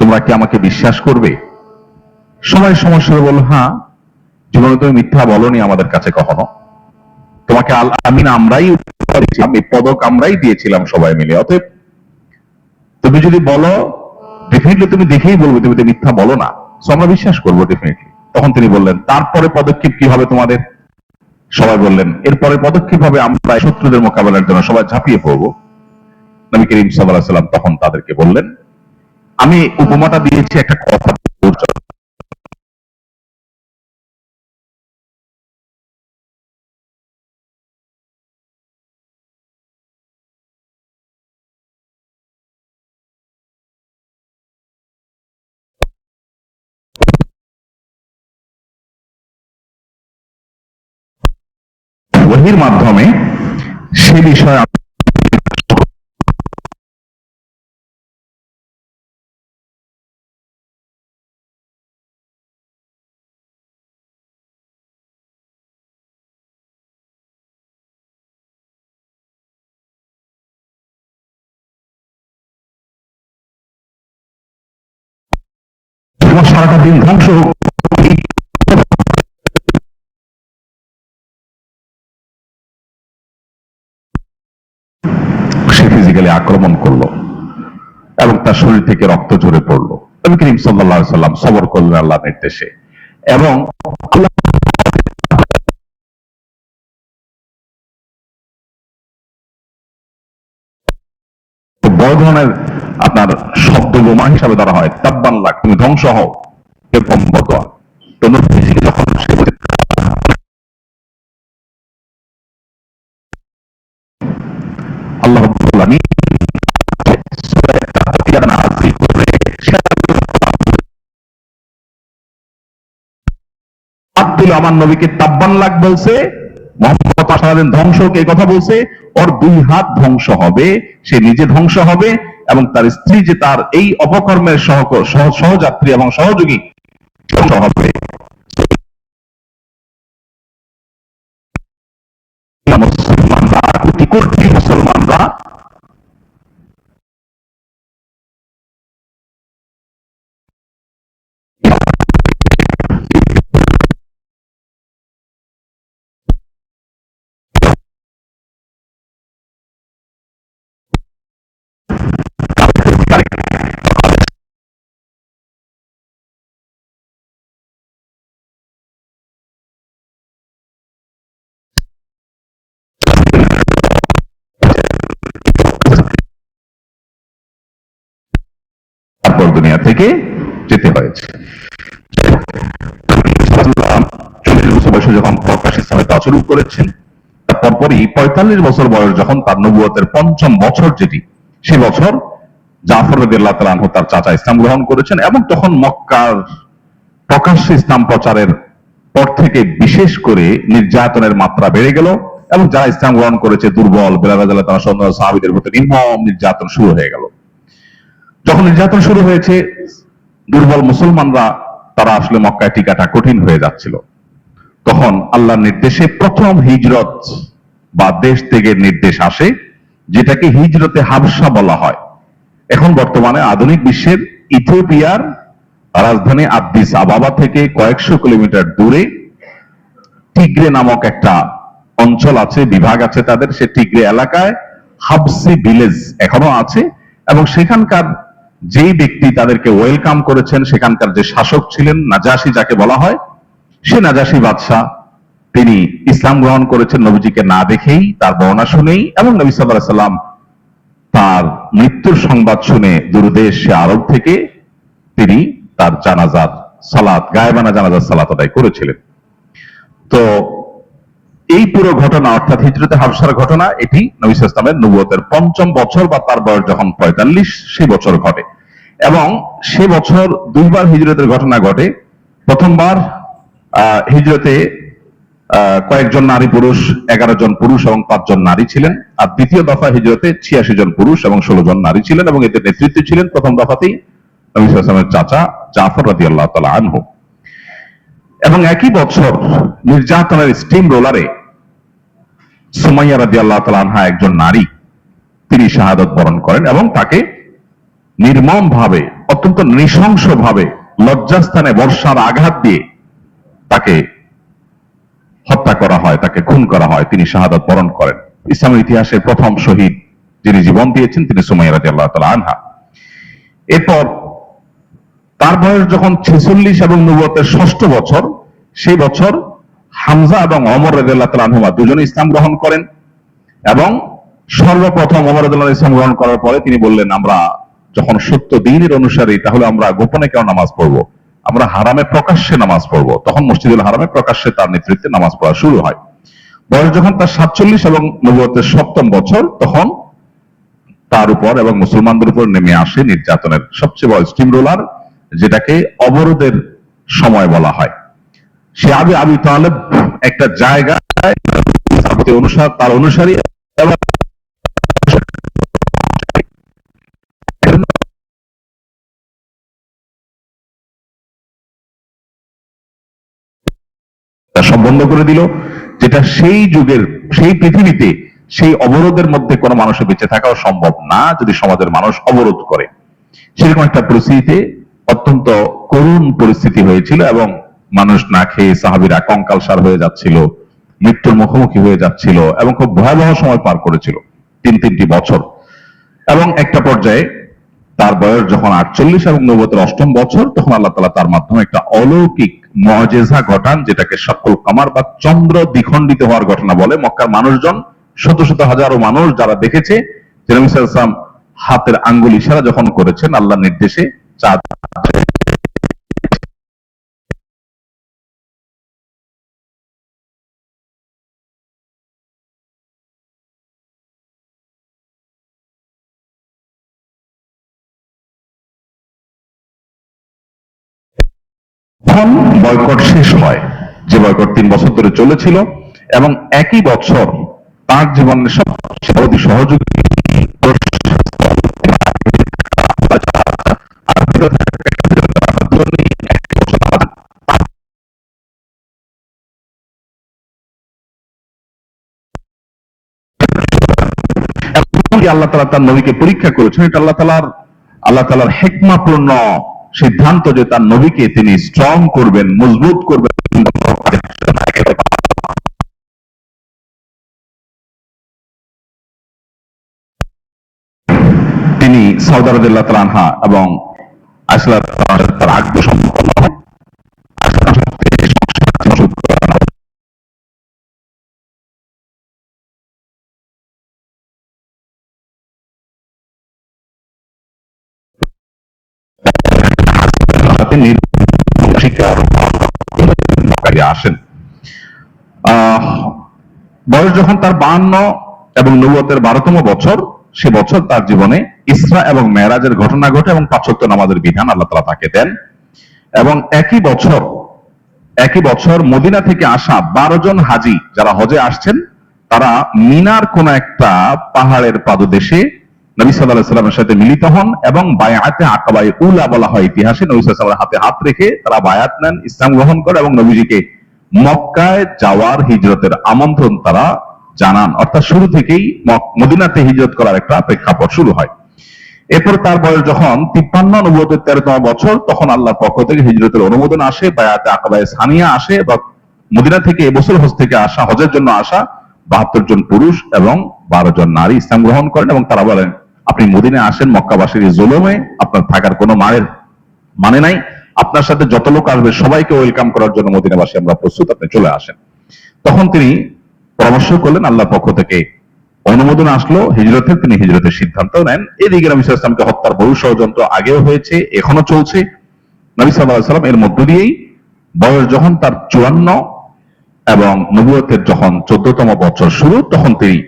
তোমরা কি আমাকে বিশ্বাস করবে? সবাই সমস্যা বলল, হ্যাঁ, জীবনে তুমি মিথ্যা বলনি আমাদের কাছে কখনো, তোমাকে আল আমিন আমরাই এই পদক আমরাই দিয়েছিলাম সবাই মিলে, অতএব তুমি যদি বলো ডেফিনেটলি তুমি দেখেই বলবে তুমি তো মিথ্যা বলো না, সো আমরা বিশ্বাস করবো ডেফিনেটলি। তখন তিনি বললেন, তারপরে পদক্ষেপ কি হবে তোমাদের? সবাই বললেন, এরপরে পদক্ষেপ হবে আমরা শত্রুদের মোকাবেলার জন্য সবাই ঝাঁপিয়ে পড়বো। নবী করিম সাল্লাল্লাহু আলাইহি ওয়াসাল্লাম তখন তাদেরকে বললেন, আমি উপমাটা দিয়েছি একটা কথা, ওহীর মাধ্যমে সে বিষয়ে সারাটা দিন ধ্বংস হোক, সে ফিজিক্যালি আক্রমণ করলো এবং তার শরীর থেকে রক্ত ঝরে পড়লো। নবী করিম সাল্লাল্লাহু আলাইহি সাল্লাম সবর করলেন আল্লাহর নির্দেশে, এবং আল্লাহ বড় ধরনের আপনার শব্দ বোমা হিসাবে ধরা হয়, তাব্বান লাক, তুমি ধ্বংস হও, এরকম বদোয়া। তো নবীজিকে যখন সে আল্লাহ রাব্বুল আলামিন সূরা তাকিয়া নাযিল করে আব্দুল আমার নবীকে তাব্বান লাক বলছে, মোহাম্মদ সারাদিন ধ্বংস হোক এই কথা বলছে, ওর 2 হাত ধ্বংস হবে, সে নিজে ধ্বংস হবে এবং তার স্ত্রী যে তার এই অপকর্মের সহযাত্রী এবং সহযোগী ধ্বংস হবে। মুসলমানরা, কোটি কোটি মুসলমানরা তারপর দুনিয়া থেকে যেতে হয়েছে। 40 বছর বয়সে যখন প্রকাশ ইসলামের দাওয়াত শুরু করেছেন, তার পরপরই 45 বছর বয়স যখন তার নবুয়তের 5ম বছর যেটি, সে বছর জাফর রাদিয়াল্লাহু তাআলা আনহু তার চাচা ইসলাম গ্রহণ করেছেন এবং তখন মক্কার প্রকাশ্যে ইসলাম প্রচারের পর থেকে বিশেষ করে নির্যাতনের মাত্রা বেড়ে গেল এবং যারা ইসলাম গ্রহণ করেছে দুর্বল বেলাল রাদিয়াল্লাহু তাআলা সহ সাহাবীদের প্রতি নির্মম নির্যাতন শুরু হয়ে গেল। যখন নির্যাতন শুরু হয়েছে, দুর্বল মুসলমানরা তারা আসলে মক্কায় টিকাটা কঠিন হয়ে যাচ্ছিল। তখন আল্লাহর নির্দেশে প্রথম হিজরত বা দেশ থেকে নির্দেশ আসে, যেটাকে হিজরতে হাবশা বলা হয়। এখন বর্তমানে আধুনিক বিশ্বের ইথিওপিয়ার রাজধানী আদ্দিস আবাবা থেকে কয়েকশো কিলোমিটার দূরে টিগ্রে নামক একটা অঞ্চল আছে, বিভাগ আছে তাদের। সে টিগ্রে এলাকায় হাবসি ভিলেজ এখনো আছে এবং সেখানকার যেই ব্যক্তি তাদেরকে ওয়েলকাম করেছেন, সেখানকার যে শাসক ছিলেন নাজাশি যাকে বলা হয়, সে নাজাশি বাদশাহ তিনি ইসলাম গ্রহণ করেছেন নবীজিকে না দেখেই, তার বর্ণনা শুনেই, এবং নবী সাল্লাল্লাহু আলাইহি ওয়াসাল্লাম তার মৃত্যুর সংবাদ শুনে দূরদেশ আরব থেকে তিনি তার জানাজার সালাত, গায়েবানা জানাজার সালাত আদায় করেছিলেন। তো এই পুরো ঘটনা অর্থাৎ হিজরতে হাবশার ঘটনা, এটি নবী সাল্লাল্লাহু আলাইহি ওয়াসাল্লামের নবুয়তের পঞ্চম বছর বা তার বয়স যখন 45 সেই বছর ঘটে। এবং সে বছর দুইবার হিজরতের ঘটনা ঘটে। প্রথমবার হিজরতে কয়েকজন নারী পুরুষ, 11 জন পুরুষ এবং 5 জন নারী ছিলেন। আর দ্বিতীয় দফা হিজরতে 86 জন পুরুষ এবং 16 জন নারী ছিলেন এবং এতে নেতৃত্বে ছিলেন প্রথম দফাতেই নবী সাল্লাল্লাহু আলাইহি ওয়াসাল্লামের চাচা জাফর রাদিয়াল্লাহু তাআলা আনহু। এবং একই বছর নির্যাতনের স্টিম রোলারে সুমাইয়া রাদিয়াল্লাহু তাআলা আনহা, একজন নারী, তিনি শাহাদাত বরণ করেন এবং তাকে নির্মম ভাবে, অত্যন্ত নৃশংস ভাবে লজ্জাস্থানে বর্ষার আঘাত দিয়ে তাকে হত্যা করা হয়, তাকে খুন করা হয়, তিনি শাহাদাত বরণ করেন। ইসলামের ইতিহাসের প্রথম শহীদ যিনি জীবন দিয়েছেন তিনি সুমাইয়া রাদিয়াল্লাহু তাআলা আনহা। এরপর তার বয়স যখন 46 এবং নবুয়তের 6ষ্ঠ বছর, সেই বছর হামজা এবং ওমর রাদিয়াল্লাহু তাআলা আনহুমা দুজনে ইসলাম গ্রহণ করেন। এবং সর্বপ্রথম ওমর রাদিয়াল্লাহু ইসলাম গ্রহণ করার পরে তিনি বললেন, আমরা যখন সত্য দ্বীনের অনুসারী, তাহলে আমরা গোপনে কেন নামাজ পড়বো, আমরা হারামে প্রকাশ্যে নামাজ পড়বো। তখন মসজিদুল হারামে প্রকাশ্যে তার নেতৃত্বে নামাজ পড়া শুরু হয়। বয়স যখন তার 47 এবং নবুয়তের 7ম বছর, তখন তার উপর এবং মুসলমানদের উপর নেমে আসে নির্যাতনের সবচেয়ে বড় স্টিম রোলার, যেটাকে অবরোধের সময় বলা হয়। সে আবি তালেব একটা জায়গায় তার অনুসারী এবং সব বন্ধ করে দিল, যেটা সেই যুগের, সেই পৃথিবীতে সেই অবরোধের মধ্যে কোনো মানুষের বেঁচে থাকাও সম্ভব না যদি সমাজের মানুষ অবরোধ করে। সেরকম একটা পরিস্থিতিতে, অত্যন্ত করুণ পরিস্থিতি হয়েছিল এবং মানুষ না খেয়ে সাহাবীরা কঙ্কালসার হয়ে যাচ্ছিল, মৃত্যুর মুখোমুখি হয়ে যাচ্ছিল এবং খুব ভয়াবহ সময় পার করেছিল, তিনটি বছর। এবং একটা পর্যায়ে তার বয়স যখন 48 এবং নবুয়তের 8ম বছর, তখন আল্লাহ তাআলা তার মাধ্যমে একটা অলৌকিক মুআজিজা ঘটান, যেটাকে শাক্কুল কামার বা চন্দ্র দ্বিখণ্ডিত হওয়ার ঘটনা বলে। মক্কার মানুষজন, শত শত হাজারো মানুষ যারা দেখেছে যে নবী সাল্লাল্লাহু আলাইহি ওয়াসাল্লাম হাতের আঙ্গুল ইশারা যখন করেছেন আল্লাহর নির্দেশে, চাঁদ তখন বয়কট শেষ হয়, যে বয়কট 3 বছর ধরে চলেছিল। এবং একই বছর তার জীবনের সবচেয়ে বড় সহযোগী আল্লাহ তাআলা তার নবীকে পরীক্ষা করেছেন। এটা আল্লাহ তাআলার হিকমাপূর্ণ সিদ্ধান্ত যে তার নবীকে তিনি স্ট্রং করবেন, মজবুত করবেন। তিনি সাউদা রাদিয়াল্লাহু তাআলা আনহা এবং আয়েশা তার আগ্রহ সম্পন্ন হয়। আসেন। বয়স যখন তার 52 এবং নবুয়তের 12তম বছর, সে বছর তার জীবনে ইসরা এবং মেরাজের ঘটনা ঘটে এবং 5 ওয়াক্ত নামাজের বিধান আল্লাহ তাআলা তাকে দেন। এবং একই বছর একই বছর মদিনা থেকে আসা 12 জন হাজি যারা হজে আসছেন, তারা মিনার কোন একটা পাহাড়ের পাদদেশে নবী সাল্লাল্লাহু আলাইহি ওয়াসাল্লামের সাথে মিলিত হন এবং বায়াতে আকাবায়ে উলা বলা হয় ইতিহাসে। নবী সাল্লাল্লাহু আলাইহি ওয়াসাল্লামের হাতে হাত রেখে তারা বায়াত নেন, ইসলাম গ্রহণ করে এবং নবীজিকে মক্কায় যাওয়ার হিজরতের আমন্ত্রণ তারা জানান। অর্থাৎ শুরু থেকেই মদিনাতে হিজরত করার একটা প্রেক্ষাপট শুরু হয়। এরপর তার বয়স যখন 53, নবুয়তের 13তম বছর, তখন আল্লাহর পক্ষ থেকে হিজরতের অনুমোদন আসে, বায়াতে আকাবায়ে সানিয়া আসে, বা মদিনা থেকে এবছর হজ থেকে আসা, হজের জন্য আসা 72 জন পুরুষ এবং 12 জন নারী ইসলাম গ্রহণ করেন এবং তারা বলেন, আপনি মদিনায় আসেন, মক্কাবাসীর জুলুমে আপনার থাকার কোনো মানে নাই, আপনার সাথে যত লোক আসবে সবাইকে ওয়েলকাম করার জন্য মদিনাবাসী আমরা প্রস্তুত, আপনি চলে আসেন। তখন তিনি পরামর্শ করলেন, আল্লাহর পক্ষ থেকে অনুমোদন আসলো হিজরতের, তিনি হিজরতের সিদ্ধান্ত নেন। এদিকে নবী সাল্লাল্লাহু আলাইহি ওয়াসাল্লামকে হত্যার বহু ষড়যন্ত্র আগেও হয়েছে, এখনো চলছে। নবী সাল্লাল্লাহু আলাইহি ওয়াসাল্লাম এর মধ্য দিয়েই বয়স যখন তার 54 এবং নবুয়তের যখন 14তম বছর শুরু, তখন তিনি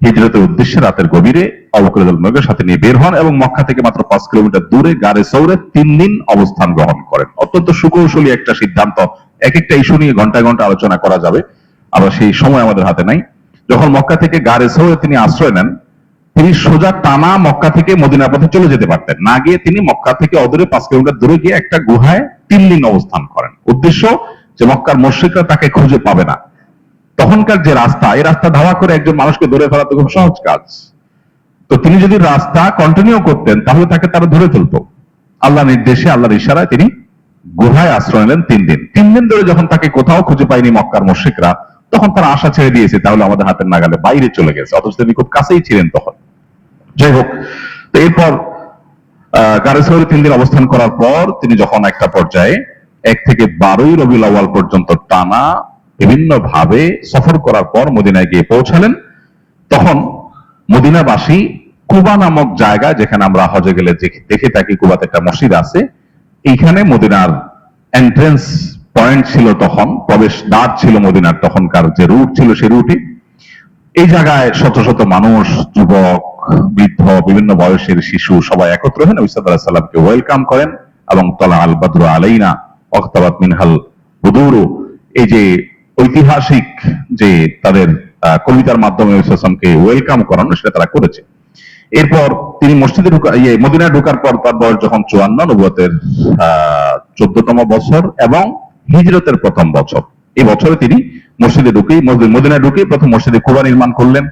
হিজরতের উদ্দেশ্যে রাতের গভীরে আবু বকর নগরের সাথে নিয়ে বের হন এবং মক্কা থেকে মাত্র 5 কিলোমিটার দূরে গারে সৌরে 3 দিন অবস্থান গ্রহণ করেন। অত্যন্ত সুকৌশলী একটা সিদ্ধান্ত। এক একটা ইস্যু নিয়ে ঘন্টা ঘন্টা আলোচনা করা যাবে, আবার সেই সময় আমাদের হাতে নাই। যখন মক্কা থেকে গারে সৌরে তিনি আশ্রয় নেন, তিনি সোজা টানা মক্কা থেকে মদিনার পথে চলে যেতে পারতেন, না গিয়ে তিনি মক্কা থেকে অদূরে 5 কিলোমিটার দূরে গিয়ে একটা গুহায় 3 দিন অবস্থান করেন। উদ্দেশ্য যে মক্কার মুশরিকরা তাকে খুঁজে পাবে না। তখনকার যে রাস্তা, এই রাস্তা ধাওয়া করে একজন মানুষকে ধরে ফেলা তো খুব সহজ কাজ। তো তিনি যদি রাস্তা কন্টিনিউ করতেন তাহলে তাকে তারা ধরে ফেলতো। আল্লাহ নির্দেশে, আল্লাহর ইশারায় তিনি গুহায় আশ্রয় নিলেন 3 দিন। 3 দিন ধরে যখন তাকে কোথাও খুঁজে পায়নি মক্কার মুশরিকরা, তখন তারা আশা ছেড়ে দিয়েছে তাহলে আমাদের হাতের নাগালে বাইরে চলে গেছে, অথচ তিনি খুব কাছেই ছিলেন তখন। যাই হোক, তো এরপর গারে সৌরে 3 দিন অবস্থান করার পর তিনি যখন একটা পর্যায়ে 1 থেকে 12ই রবিউল আউয়াল পর্যন্ত টানা বিভিন্ন ভাবে সফর করার পর মদিনায় গিয়ে পৌঁছালেন, তখন মদিনাবাসী কুবা নামক জায়গা, যেখানে আমরা হজে গেলে দেখে থাকি কুবাতে একটা মসজিদ আছে, এইখানে মদিনার এন্ট্রেন্স পয়েন্ট ছিল, তখন প্রবেশ দ্বার ছিল মদিনার, তখনকার যে রুট ছিল সেই রুটে। এই জায়গায় শত শত মানুষ, যুবক, বৃদ্ধ, বিভিন্ন বয়সের শিশু সবাই একত্র হয়ে নবী সাল্লাল্লাহু আলাইহি ওয়াসাল্লামকে ওয়েলকাম করেন এবং তলা আল বাদরু আলাইনা ওয়াক্তাবাত মিনহাল বুদুরু, এই যে ঐতিহাসিক যে তাদের কবিতার মাধ্যমে নবী সাল্লাল্লাহু আলাইহি ওয়াসাল্লামকে ওয়েলকাম করানো, সেটা তারা করেছে। এরপর তিনি মসজিদে মদিনায় ঢোকার পর তার বয়স যখন 54, নবুয়তের 14তম বছর এবং হিজরতের প্রথম বছর, এই বছরে তিনি মসজিদে ঢুকেই মদিনায় ঢুকে প্রথম মসজিদে কুবা নির্মাণ করলেন।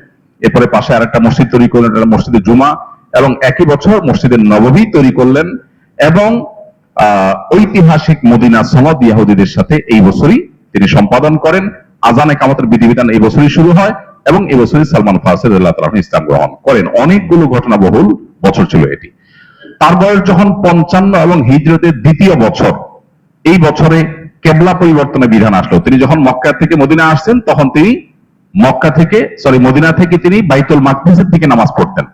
এরপরে পাশে আরেকটা মসজিদ তৈরি করলেন, এটা মসজিদে জুমা, এবং একই বছর মসজিদে নববী তৈরি করলেন এবং ঐতিহাসিক মদিনা সনদ ইহুদিদের সাথে এই বছরই তিনি সম্পাদন করেন। আযান ইকামতের বিধিবিধান এই বছরই শুরু হয় এবং এই বছরই সালমান ফারসি রাদিয়াল্লাহু তাআলা ইসলাম গ্রহণ করেন। অনেকগুলো ঘটনাবহুল বছর ছিল এটি। তার বয়স যখন 55 এবং হিজরতের 2য় বছর, এই বছরে কেবলা পরিবর্তনের বিধান আসলো। তিনি যখন মক্কা থেকে মদিনা আসছেন, তখন তিনি মদিনা থেকে তিনি বাইতুল মাকদিসের দিকে নামাজ পড়তেন।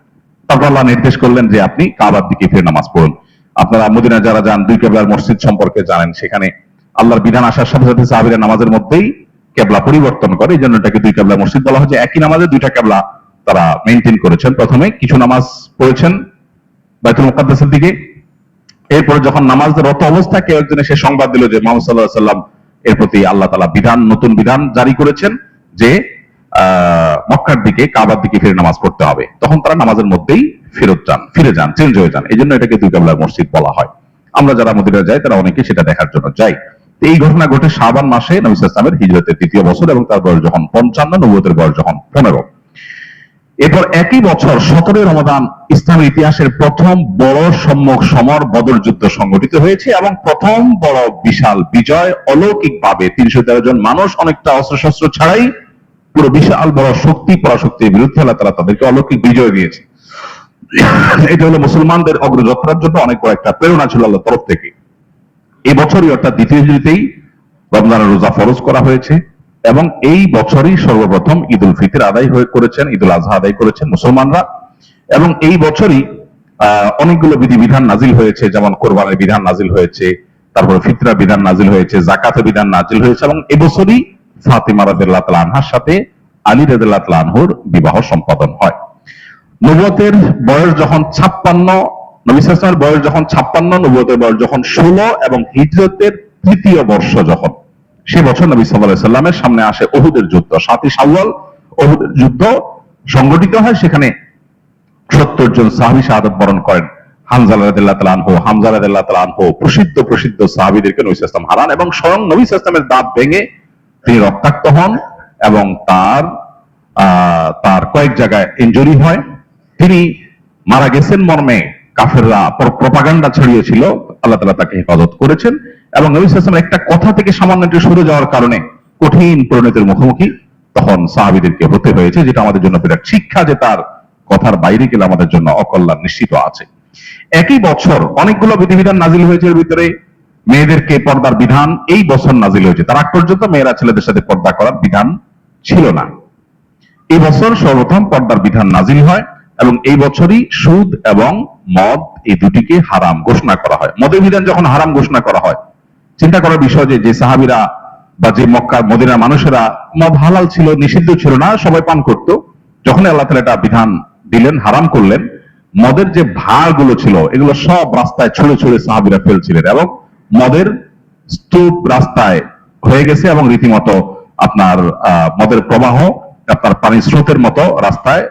তারপর আল্লাহ নির্দেশ করলেন যে আপনি কাবার দিকে ফিরে নামাজ পড়ুন। আপনারা মদিনা যারা যান, 2 কেবলার মসজিদ সম্পর্কে জানেন, সেখানে আল্লাহর বিধান আসার সাথে সাথে সাহাবীরা নামাজের মধ্যেই কেবলা পরিবর্তন করে, এই জন্য এটাকে 2 কেবলা মসজিদ বলা হয়। যে একই নামাজে 2টা কেবলা তারা মেনটেন করেছেন। প্রথমে কিছু নামাজ পড়েছেন বাইতুল মুকাদ্দাসের দিকে, এরপরে যখন নামাজের রত অবস্থায় কেউ একজন এসে সংবাদ দিল যে মুহাম্মদ সাল্লাল্লাহু আলাইহি ওয়াসাল্লাম এর প্রতি আল্লাহ তাআলা নতুন বিধান জারি করেছেন যে মক্কার দিকে, কাবার দিকে ফিরে নামাজ পড়তে হবে, তখন তারা নামাজের মধ্যেই ফিরে যান, চেঞ্জ হয়ে যান। এই জন্য এটাকে 2 কেবলার মসজিদ বলা হয়। আমরা যারা মদিনা যাই তারা অনেকে সেটা দেখার জন্য যাই। এই ঘটনা ঘটে শাবান মাসে নবী সাল্লাল্লাহু আলাইহি ওয়াসাল্লামের হিজরতের 3য় বছর এবং তার বয়স যখন 55, নবুয়তের বয়স যখন 15। এরপর একই বছর 17 রমাদান ইসলামের ইতিহাসের প্রথম বড় সম্মুখ সমর বদর যুদ্ধ সংগঠিত হয়েছে এবং প্রথম বড় বিশাল বিজয়, অলৌকিক ভাবে 313 জন মানুষ অনেকটা অস্ত্রশস্ত্র ছাড়াই পুরো বিশাল বড় শক্তি পরাশক্তির বিরুদ্ধে আল্লাহ তাআলা তাদেরকে অলৌকিক বিজয় দিয়েছে। এটা হলো মুসলমানদের অগ্রযাত্রার জন্য অনেক বড় একটা প্রেরণা ছিল আল্লাহর তরফ থেকে। এই বছরই অর্থাৎ 2য় হিজরিতেই রমজানের রোজা ফরজ করা হয়েছে এবং এই বছরই সর্বপ্রথম ঈদ উল ফিতর আদায় করেছেন, ঈদ উল আজহা আদায় করেছেন মুসলমানরা। এবং এই বছরই অনেকগুলো বিধিবিধান নাজিল হয়েছে, যেমন কোরবানির বিধান নাজিল হয়েছে, তারপর ফিতরা বিধান নাজিল হয়েছে, যাকাতের বিধান নাজিল হয়েছে এবং এবছরই ফাতিমা রাদিয়াল্লাহু তাআলা আনহার সাথে আলী রাদিয়াল্লাহু তাআলা আনহুর বিবাহ সম্পাদন হয়। নবুয়তের বয়স যখন 56, নবী সাল্লাল্লাহু আলাইহি ওয়াসাল্লামের বয়স যখন 56, নবুয়তের বয়স যখন 16 এবং হিজরতের 3য় বর্ষ যখন, সে বছর নবী সাল্লাল্লাহু আলাইহি সাল্লামের সামনে আসে উহুদের যুদ্ধ। 7ই শাওয়াল উহুদের যুদ্ধ সংগঠিত হয়। সেখানে 70 জন সাহাবী শাহাদাত বরণ করেন। হামজা রাদিয়াল্লাহু তাআলা আনহু, হামজা রাদিয়াল্লাহু তাআলা আনহু প্রসিদ্ধ সাহাবীদেরকে নবী সাল্লাল্লাহু আলাইহি ওয়াসাল্লাম হারান এবং স্বয়ং নবী সাল্লাল্লাহু আলাইহি ওয়াসাল্লামের দাঁত ভেঙে তিনি রক্তাক্ত হন এবং তার কয়েক জায়গায় ইনজুরি হয়। তিনি মারা গেছেন মর্মে কাফেররা প্রপাগান্ডা ছড়িয়েছিল, আল্লাহ তাআলা তাকে হেফাজত করেছেন এবং নবী সাল্লাল্লাহু আলাইহি ওয়াসাল্লাম একটা কথা থেকে সামান্য একটু সরে যাওয়ার কারণে কঠিন পরিণতির মুখোমুখি তখন সাহাবীদেরকে হতে হয়েছে, যেটা আমাদের জন্য বিরাট শিক্ষা যে তার কথার বাইরে গেলে আমাদের জন্য অকল্যাণ নিশ্চিত আছে। একই বছর অনেকগুলো বিধিবিধান নাজিল হয়েছে। এর ভিতরে মেয়েদেরকে পর্দার বিধান এই বছর নাজিল হয়েছে। তার আগ পর্যন্ত মেয়েরা ছেলেদের সাথে পর্দা করার বিধান ছিল না। এই বছর সর্বপ্রথম পর্দার বিধান নাজিল হয় এবং এই বছরই সুদ এবং মদ এই দুটিকে হারাম ঘোষণা করা হয়। মদের বিধান যখন হারাম ঘোষণা করা হয়, চিন্তা করার বিষয় যে সাহাবীরা বা যে মক্কা মদিনার মানুষেরা মদ হালাল ছিল, নিষিদ্ধ ছিল না, সবাই পান করত। যখন আল্লাহ তাআলা এটা বিধান দিলেন, হারাম করলেন, মদের যে ভাড়গুলো ছিল এগুলো সব রাস্তায় ছড়ে ছড়ে সাহাবীরা ফেলছিলেন এবং মদের স্তূপ রাস্তায় হয়ে গেছে এবং রীতিমতো আপনার মদের প্রবাহ আপনার পানির স্রোতের মতো রাস্তায়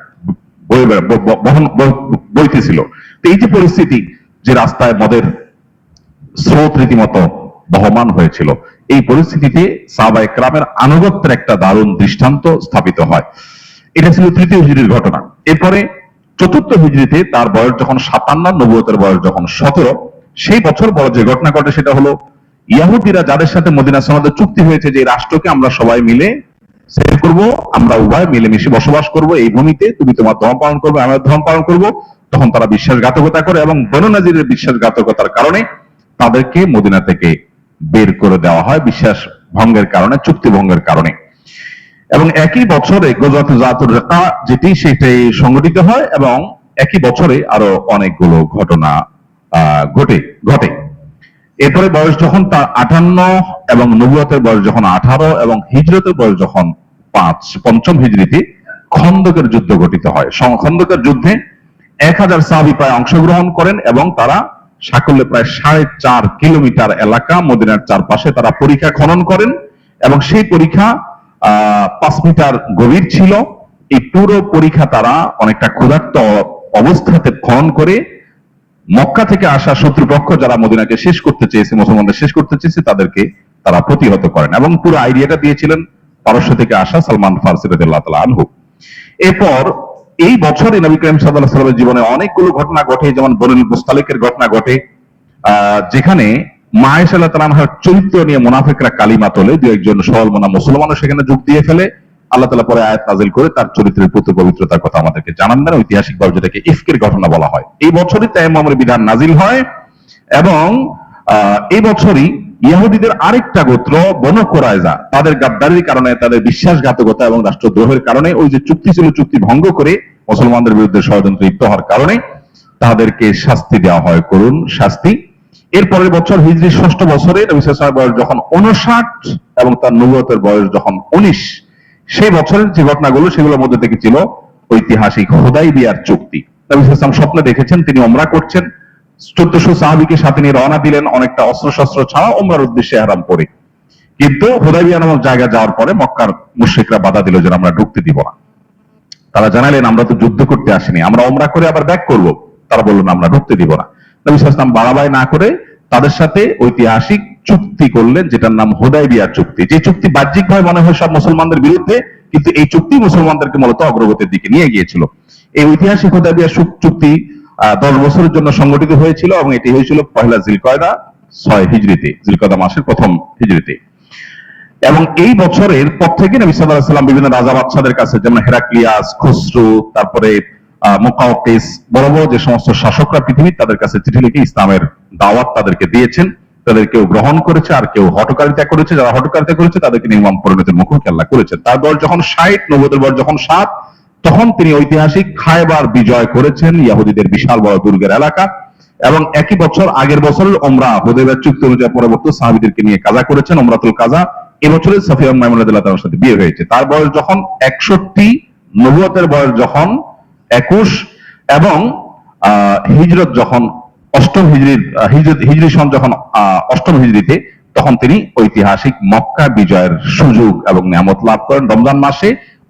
বইতেছিল। তো এই যে পরিস্থিতি, যে রাস্তায় মদের স্রোত রীতিমতো বহমান হয়েছিল, এই পরিস্থিতিতে সাহাবায়ে কেরামের আনুগত্যের একটা দারুণ দৃষ্টান্ত স্থাপিত হয়। এটা ছিল 3য় হিজরির ঘটনা। এরপরে 4র্থ হিজরিতে তার বয়স যখন 57, নবুয়তের বয়স যখন 17, সেই বছর বড় যে ঘটনা ঘটে সেটা হলো ইহুদিরা যাদের সাথে মদিনা সনদের চুক্তি হয়েছে যে রাষ্ট্রকে আমরা সবাই মিলে সেভ করব, আমরা উভয় মিলেমিশে বসবাস করব এই ভূমিতে, তুমি তোমার ধর্ম পালন করবে, আমরা ধর্ম পালন করব, তখন তারা বিশ্বাসঘাতকতা করে এবং বনু নাজিরের বিশ্বাসঘাতকতার কারণে তাদেরকে মদিনা থেকে বের করে দেওয়া হয়, বিশ্বাস ভঙ্গের কারণে, চুক্তি ভঙ্গের কারণে। এবং একই বছরে গজওয়াতুল যাতুর রিকা যেটি সেটাই সংগঠিত হয় এবং একই বছরে আরো অনেকগুলো ঘটনা ঘটে। এরপরে বয়স যখন তার 58 এবং নবুয়তের বয়স যখন 18 এবং হিজরতের বয়স যখন 5, 5ম হিজরিতে খন্দকের যুদ্ধ গঠিত হয়। খন্দকের যুদ্ধে 1000 সাহাবী প্রায় অংশগ্রহণ করেন এবং তারা সাকল্যে প্রায় 4.5 কিলোমিটার এলাকা মদিনার চারপাশে তারা পরীক্ষা খনন করেন এবং সেই পরীক্ষা 5 মিটার গভীর ছিল। এই পুরো পরীক্ষা তারা অনেকটা ক্ষুধার্ত অবস্থাতে খনন করে মক্কা থেকে আসা শত্রুপক্ষ যারা মদিনাকে শেষ করতে চেয়েছে, মুসলমানদের শেষ করতে চেয়েছে, তাদেরকে তারা প্রতিহত করেন এবং পুরো আইডিয়াটা দিয়েছিলেন পারস্য থেকে আসা সালমান ফারসি রাদিয়াল্লাহু তাআলা আনহু। এরপর এই বছরে নবী করিম সাল্লাল্লাহু আলাইহি ওয়াসাল্লামের জীবনে অনেকগুলো ঘটনা ঘটে, যেমন বনুল মুস্তালিকের ঘটনা ঘটে, যেখানে মা আয়েশা রাদিয়াল্লাহু তাআলা আনহার চরিত্র নিয়ে মুনাফিকরা কালিমা তোলে, দু একজন সরল মনা মুসলমানও সেখানে যোগ দিয়ে ফেলে। আল্লাহ তাআলা পরে আয়াত নাযিল করে তার চরিত্রের প্রতি পবিত্রতার কথা আমাদেরকে জানান দেন, ঐতিহাসিকভাবে যেটাকে ইফকের ঘটনা বলা হয়। এই বছরই তায়াম্মুমের বিধান নাযিল হয় এবং এই বছরই ইহুদিদের আরেকটা গোত্র বনু কুরাইজা তাদের গাদ্দারির কারণে, তাদের বিশ্বাসঘাতকতা এবং রাষ্ট্রদ্রোহের কারণে, ওই যে চুক্তি ছিল চুক্তি ভঙ্গ করে মুসলমানদের বিরুদ্ধে ষড়যন্ত্র লিপ্ত হওয়ার কারণে তাদেরকে শাস্তি দেওয়া হয়, করুণ শাস্তি। এর পরের বছর হিজরি 6ষ্ঠ বছরে নবী সাল্লাল্লাহু আলাইহি ওয়াসাল্লামের বয়স যখন 59 এবং তার নবুয়তের বয়স যখন 19, সেই বছরের যে ঘটনাগুলো সেগুলোর মধ্যে থেকে ছিল ঐতিহাসিক হুদাইবিয়ার চুক্তি। নবী সাল্লাল্লাহু আলাইহি ওয়াসাল্লাম স্বপ্নে দেখেছেন তিনি উমরা করছেন, 1400 সাহাবীকে সাথে নিয়ে রওনা দিলেন অনেকটা অস্ত্রশস্ত্র ছাড়া উমরার উদ্দেশ্যে ইহরাম পরে। কিন্তু হুদাইবিয়া নামক জায়গা যাওয়ার পরে মক্কার মুশরিকরা বাধা দিল যে আমরা ঢুকতে দিব না। তারা জানালেন আমরা তো যুদ্ধ করতে আসিনি, আমরা উমরা করে আবার ব্যাক করব। তারা বললেন আমরা ঢুকতে দিব না। নবী সাল্লাল্লাহু আলাইহি ওয়াসাল্লাম বাড়াবাড়ি না করে তাদের সাথে ঐতিহাসিক চুক্তি করলেন, যেটার নাম হুদাইবিয়া চুক্তি। যে চুক্তি বাহ্যিকভাবে মনে হয় সব মুসলমানদের বিরুদ্ধে, কিন্তু এই চুক্তি মুসলমানদেরকে মূলত অগ্রগতির দিকে নিয়ে গিয়েছিল। এই ঐতিহাসিক হুদাইবিয়া চুক্তি 10 বছরের জন্য সংগঠিত হয়েছিল এবং এটি হয়েছিল পহেলা জিলকয়দা 6 হিজরিতে, জিলকয়দা মাসের 1ম হিজরিতে। এবং এই বছরের পর থেকে নবী সাল্লাল্লাহু আলাইহি ওয়াসাল্লাম বিভিন্ন রাজা বাদশাদের কাছে, যেমন হেরাক্লিয়াস, খুসরু, তারপরে মুকাওকিস, বড় বড় যে সমস্ত শাসকরা পৃথিবীর, তাদের কাছে চিঠি লিখে ইসলামের দাওয়াত তাদেরকে দিয়েছেন। তাদের কেউ গ্রহণ করেছে আর কেউ হঠকারিতা করেছে। যারা হঠকারিতা করেছে তাদেরকে নির্মম পরিণতির মুখোমুখি আল্লাহ করেছেন। তার বয়স যখন 60, নবুয়তের বয়স যখন 7, তখন তিনি ঐতিহাসিক খায়বার বিজয় করেছেন, ইহুদিদের বিশাল বড় দুর্গের এলাকা। এবং একই বছর আগের বছরের উমরা হুদাইবিয়া চুক্তি অনুযায়ী পরবর্তী সাহাবীদেরকে নিয়ে কাজা করেছেন, উমরাতুল কাজা। এবছরে সাফিয়া মাইমুনা রাদিয়াল্লাহু তাআলার সাথে বিয়ে হয়েছে। তার বয়স যখন 61, নবুয়তের বয়স যখন 21 এবং হিজরত যখন 8ম হিজরি সন যখন 8ম হিজরিতে তখন তিনি ঐতিহাসিক মক্কা বিজয়ের সুযোগ এবং নিয়ামত লাভ করেন। রমজান মাসে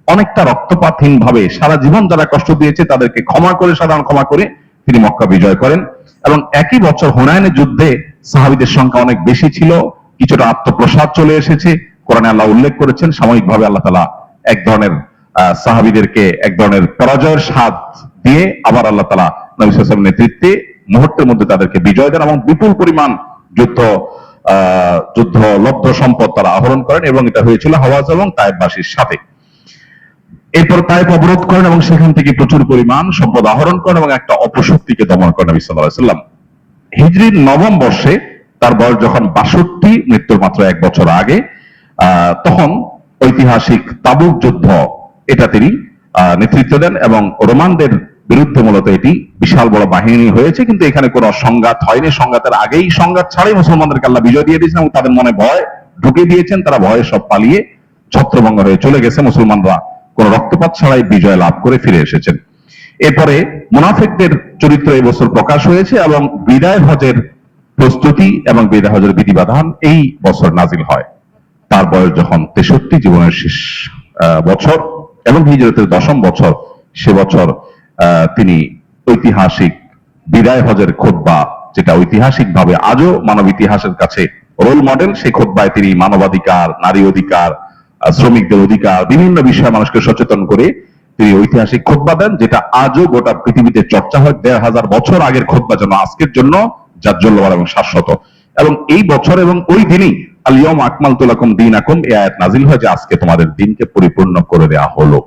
অনেকটা রক্তপাতহীন ভাবে সারা জীবন যারা কষ্ট দিয়েছে তাদেরকে ক্ষমা করে, সাধারণ ক্ষমা করে তিনি মক্কা বিজয় করেন। এবং একই বছর হুনাইনের যুদ্ধে সাহাবীদের সংখ্যা অনেক বেশি ছিল, কিছুটা আত্মপ্রসাদ চলে এসেছে। কোরআনে আল্লাহ উল্লেখ করেছেন সাময়িকভাবে আল্লাহ তাআলা এক ধরনের সাহাবীদেরকে এক ধরনের পরাজয়ের স্বাদ দিয়ে আবার আল্লাহ তাআলা নবী সাল্লাল্লাহু আলাইহি ওয়াসাল্লামের নেতৃত্বে মুহূর্তের মধ্যে তাদেরকে বিজয় দেন এবং বিপুল পরিমাণ যুদ্ধ লব্ধ সম্পদ তারা আহরণ করেন এবং এটা হয়েছিল হাওয়াজ এবং তায়েফবাসীর সাথে। এরপর তায়েফ অবরোধ করেন এবং সেখান থেকে প্রচুর পরিমাণ সম্পদ আহরণ করেন এবং একটা অপশক্তিকে দমন করেন নবী সাল্লাল্লাহু আলাইহি ওয়াসাল্লাম। হিজরির নবম বর্ষে তার বয়স যখন 62, মৃত্যুর মাত্র 1 বছর আগে, তখন ঐতিহাসিক তাবুক যুদ্ধ এটা তিনি নেতৃত্ব দেন এবং রোমানদের বিরুদ্ধে মূলত এটি বিশাল বড় বাহিনী হয়েছে, কিন্তু এখানে কোনো সংঘাত হয়নি। সংঘাতের আগেই, সংঘাত ছাড়াই মুসলমানদেরকে আল্লাহ বিজয় দিয়ে দিয়েছেন এবং তাদের মনে ভয় ঢুকে দিয়েছেন। তারা ভয়ে সব পালিয়ে ছত্রভঙ্গ হয়ে চলে গেছে। মুসলমানরা কোন রক্তপাত ছাড়াই বিজয় লাভ করে ফিরে এসেছেন। এরপরে মুনাফিকদের চরিত্র এই বছর প্রকাশ হয়েছে এবং বিদায় হজের প্রস্তুতি এবং বিদায় হজের বিধিবিধান এই বছর নাজিল হয়। তার বয়স যখন 63, জীবনের শেষ বছর এবং হিজরতের 10ম বছর, সে বছর তিনি ঐতিহাসিক বিদায় হজের খুতবা, যেটা ঐতিহাসিক ভাবে আজও মানব ইতিহাসের কাছে রোল মডেল, সেই খুতবায় তিনি মানবাধিকার, নারী অধিকার, শ্রমিকদের অধিকার, বিভিন্ন বিষয়ে মানুষকে সচেতন করে তিনি ঐতিহাসিক খুতবা দেন, যেটা আজও গোটা পৃথিবীতে চর্চা হয়। 1500 বছর আগের খুতবা যেন আজকের জন্য জাজ্জল্যমান এবং শাশ্বত। এবং এই বছর এবং ওই দিনই আল ইয়াউমা আকমালতু লাকুম দীনাকুম এই আয়াত নাজিল হয় যে আজকে তোমাদের দিনকে পরিপূর্ণ করে দেয়া হলো।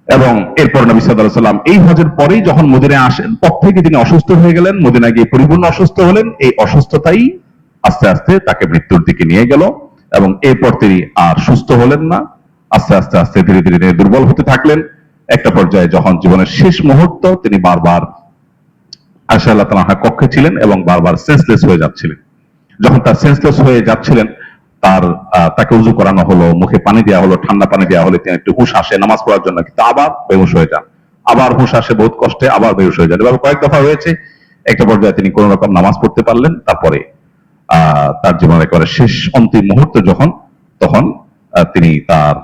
এবং এরপর নবী সাল্লাল্লাহু আলাইহি ওয়াসাল্লাম এই হজের পরেই যখন মদিনায় আসেন, পর থেকে তিনি অসুস্থ হয়ে গেলেন, মদিনায় গিয়ে পরিপূর্ণ অসুস্থ হলেন। এই অসুস্থতাই আস্তে আস্তে তাকে মৃত্যুর দিকে নিয়ে গেল এবং এরপর তিনি আর সুস্থ হলেন না। আস্তে আস্তে আস্তে ধীরে ধীরে দুর্বল হতে থাকলেন। একটা পর্যায়ে যখন জীবনের শেষ মুহূর্ত, তিনি বারবার আয়েশা রাদিয়াল্লাহু তাআলা কক্ষে ছিলেন এবং বারবার সেন্সলেস হয়ে যাচ্ছিলেন। যখন তার সেন্সলেস হয়ে যাচ্ছিলেন, তাকে উজু করানো হলো, মুখে পানি দেওয়া হলো, ঠান্ডা পানি দেওয়া হলো, তিনি একটু হুঁশ আসে নামাজ পড়ার জন্য, কিন্তু আবার বেহুশ হয়ে যান, আবার হুঁশ আসে বহুত কষ্টে, আবার বেহুশ হয়ে যান। এভাবে কয়েক দফা হয়েছে। একটা পর্যায়ে তিনি কোন রকম নামাজ পড়তে পারলেন। তারপরে তার জীবনের একেবারে শেষ অন্তিম মুহূর্ত যখন, তখন তিনি তার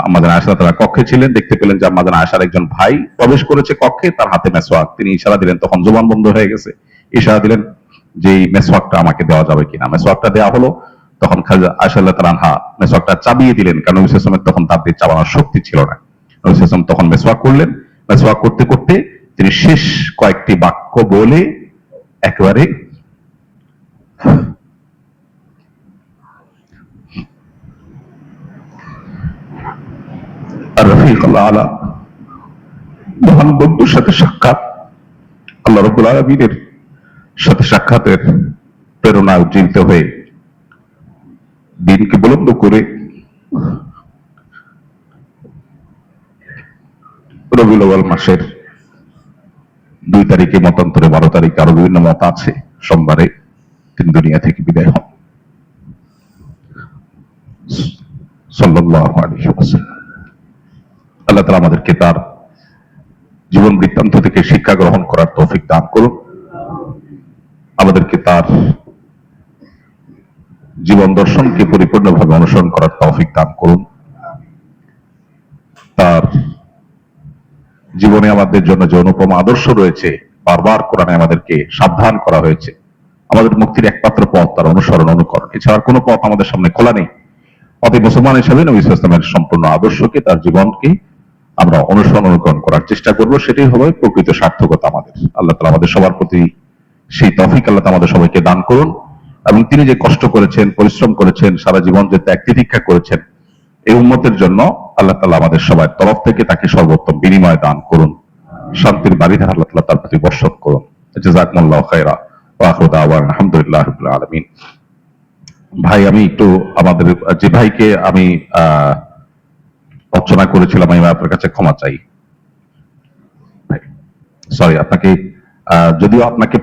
আমাদের আয়েশা তারা কক্ষে ছিলেন, দেখতে পেলেন যে আমাদের আয়েশার একজন ভাই প্রবেশ করেছে কক্ষে, তার হাতে মেসওয়াক। তিনি ইশারা দিলেন, তখন জবান বন্ধ হয়ে গেছে, ইশারা দিলেন যে এই মেসওয়াকটা আমাকে দেওয়া যাবে কিনা। মেসওয়াকটা দেওয়া হলো। তখন আয়েশা রাদিয়াল্লাহু তাআলা মেসওয়াকটা চাবিয়ে দিলেন, কারণ নবী সাল্লাল্লাহু আলাইহি ওয়াসাল্লামের তখন দাঁত দিয়ে চাবানোর শক্তি ছিল না। নবী সাল্লাল্লাহু আলাইহি ওয়াসাল্লাম তখন মেসওয়াক করলেন। মেসওয়াক করতে করতে তিনি শেষ কয়েকটি বাক্য বলে একেবারে আর-রফিকুল আলা, মহান বন্ধুর সাথে সাক্ষাৎ, আল্লাহ রাব্বুল আলামিনের সাথে সাক্ষাতের প্রেরণায় উজ্জীবিত হয়ে দিনকে বুলন্দ করে রবিউল আউয়াল মাসের 2 তারিখে, মতান্তরে 12 তারিখ, আরো বিভিন্ন মত আছে, সোমবারে তিনি দুনিয়া থেকে বিদায় হন সাল্লাল্লাহু আলাইহি ওয়াসাল্লাম। আল্লাহ তাআলা আমাদেরকে তার জীবন বৃত্তান্ত থেকে শিক্ষা গ্রহণ করার তৌফিক দান করুন। আমাদেরকে তার জীবন দর্শনকে পরিপূর্ণভাবে অনুসরণ করার তৌফিক দান করুন। তার জীবনে আমাদের জন্য যে অনুপম আদর্শ রয়েছে, বারবার কোরআনে আমাদেরকে সাবধান করা হয়েছে, আমাদের মুক্তির একমাত্র পথ তার অনুসরণ, অনুকরণ, এছাড়া কোনো পথ আমাদের সামনে খোলা নেই। অতএব মুসলমান হিসেবে নবী সাল্লাল্লাহু আলাইহি ওয়াসাল্লামের সম্পূর্ণ আদর্শকে, তার জীবনকে আমরা অনুসরণ, অনুকরণ করার চেষ্টা করব। সেটাই হবে প্রকৃত সার্থকতা আমাদের। আল্লাহ তাআলা আমাদের সবার প্রতি সেই তৌফিক আল্লাহ তাআলা আমাদের সবাইকে দান করুন। এবং তিনি যে কষ্ট করেছেন, পরিশ্রম করেছেন, সারা জীবন যে ত্যাগ তিতিক্ষা করেছেন এই উম্মতের জন্য, আল্লাহ তাআলা আমাদের সবার তরফ থেকে তাকে সর্বোত্তম বিনিময় দান করুন। শান্তির বারিধারা আল্লাহ তাআলা তার প্রতি বর্ষণ করুন। জাযাকুমুল্লাহু খায়রা ওয়া আখিরু দাওয়ানা আলহামদুলিল্লাহি রাব্বিল আলামিন। ভাই, আমি একটু আমাদের যে ভাইকে আমি অর্চনা করেছিলাম, আমি আপনার কাছে ক্ষমা চাই। সরি, আপনাকে যদিও আপনাকে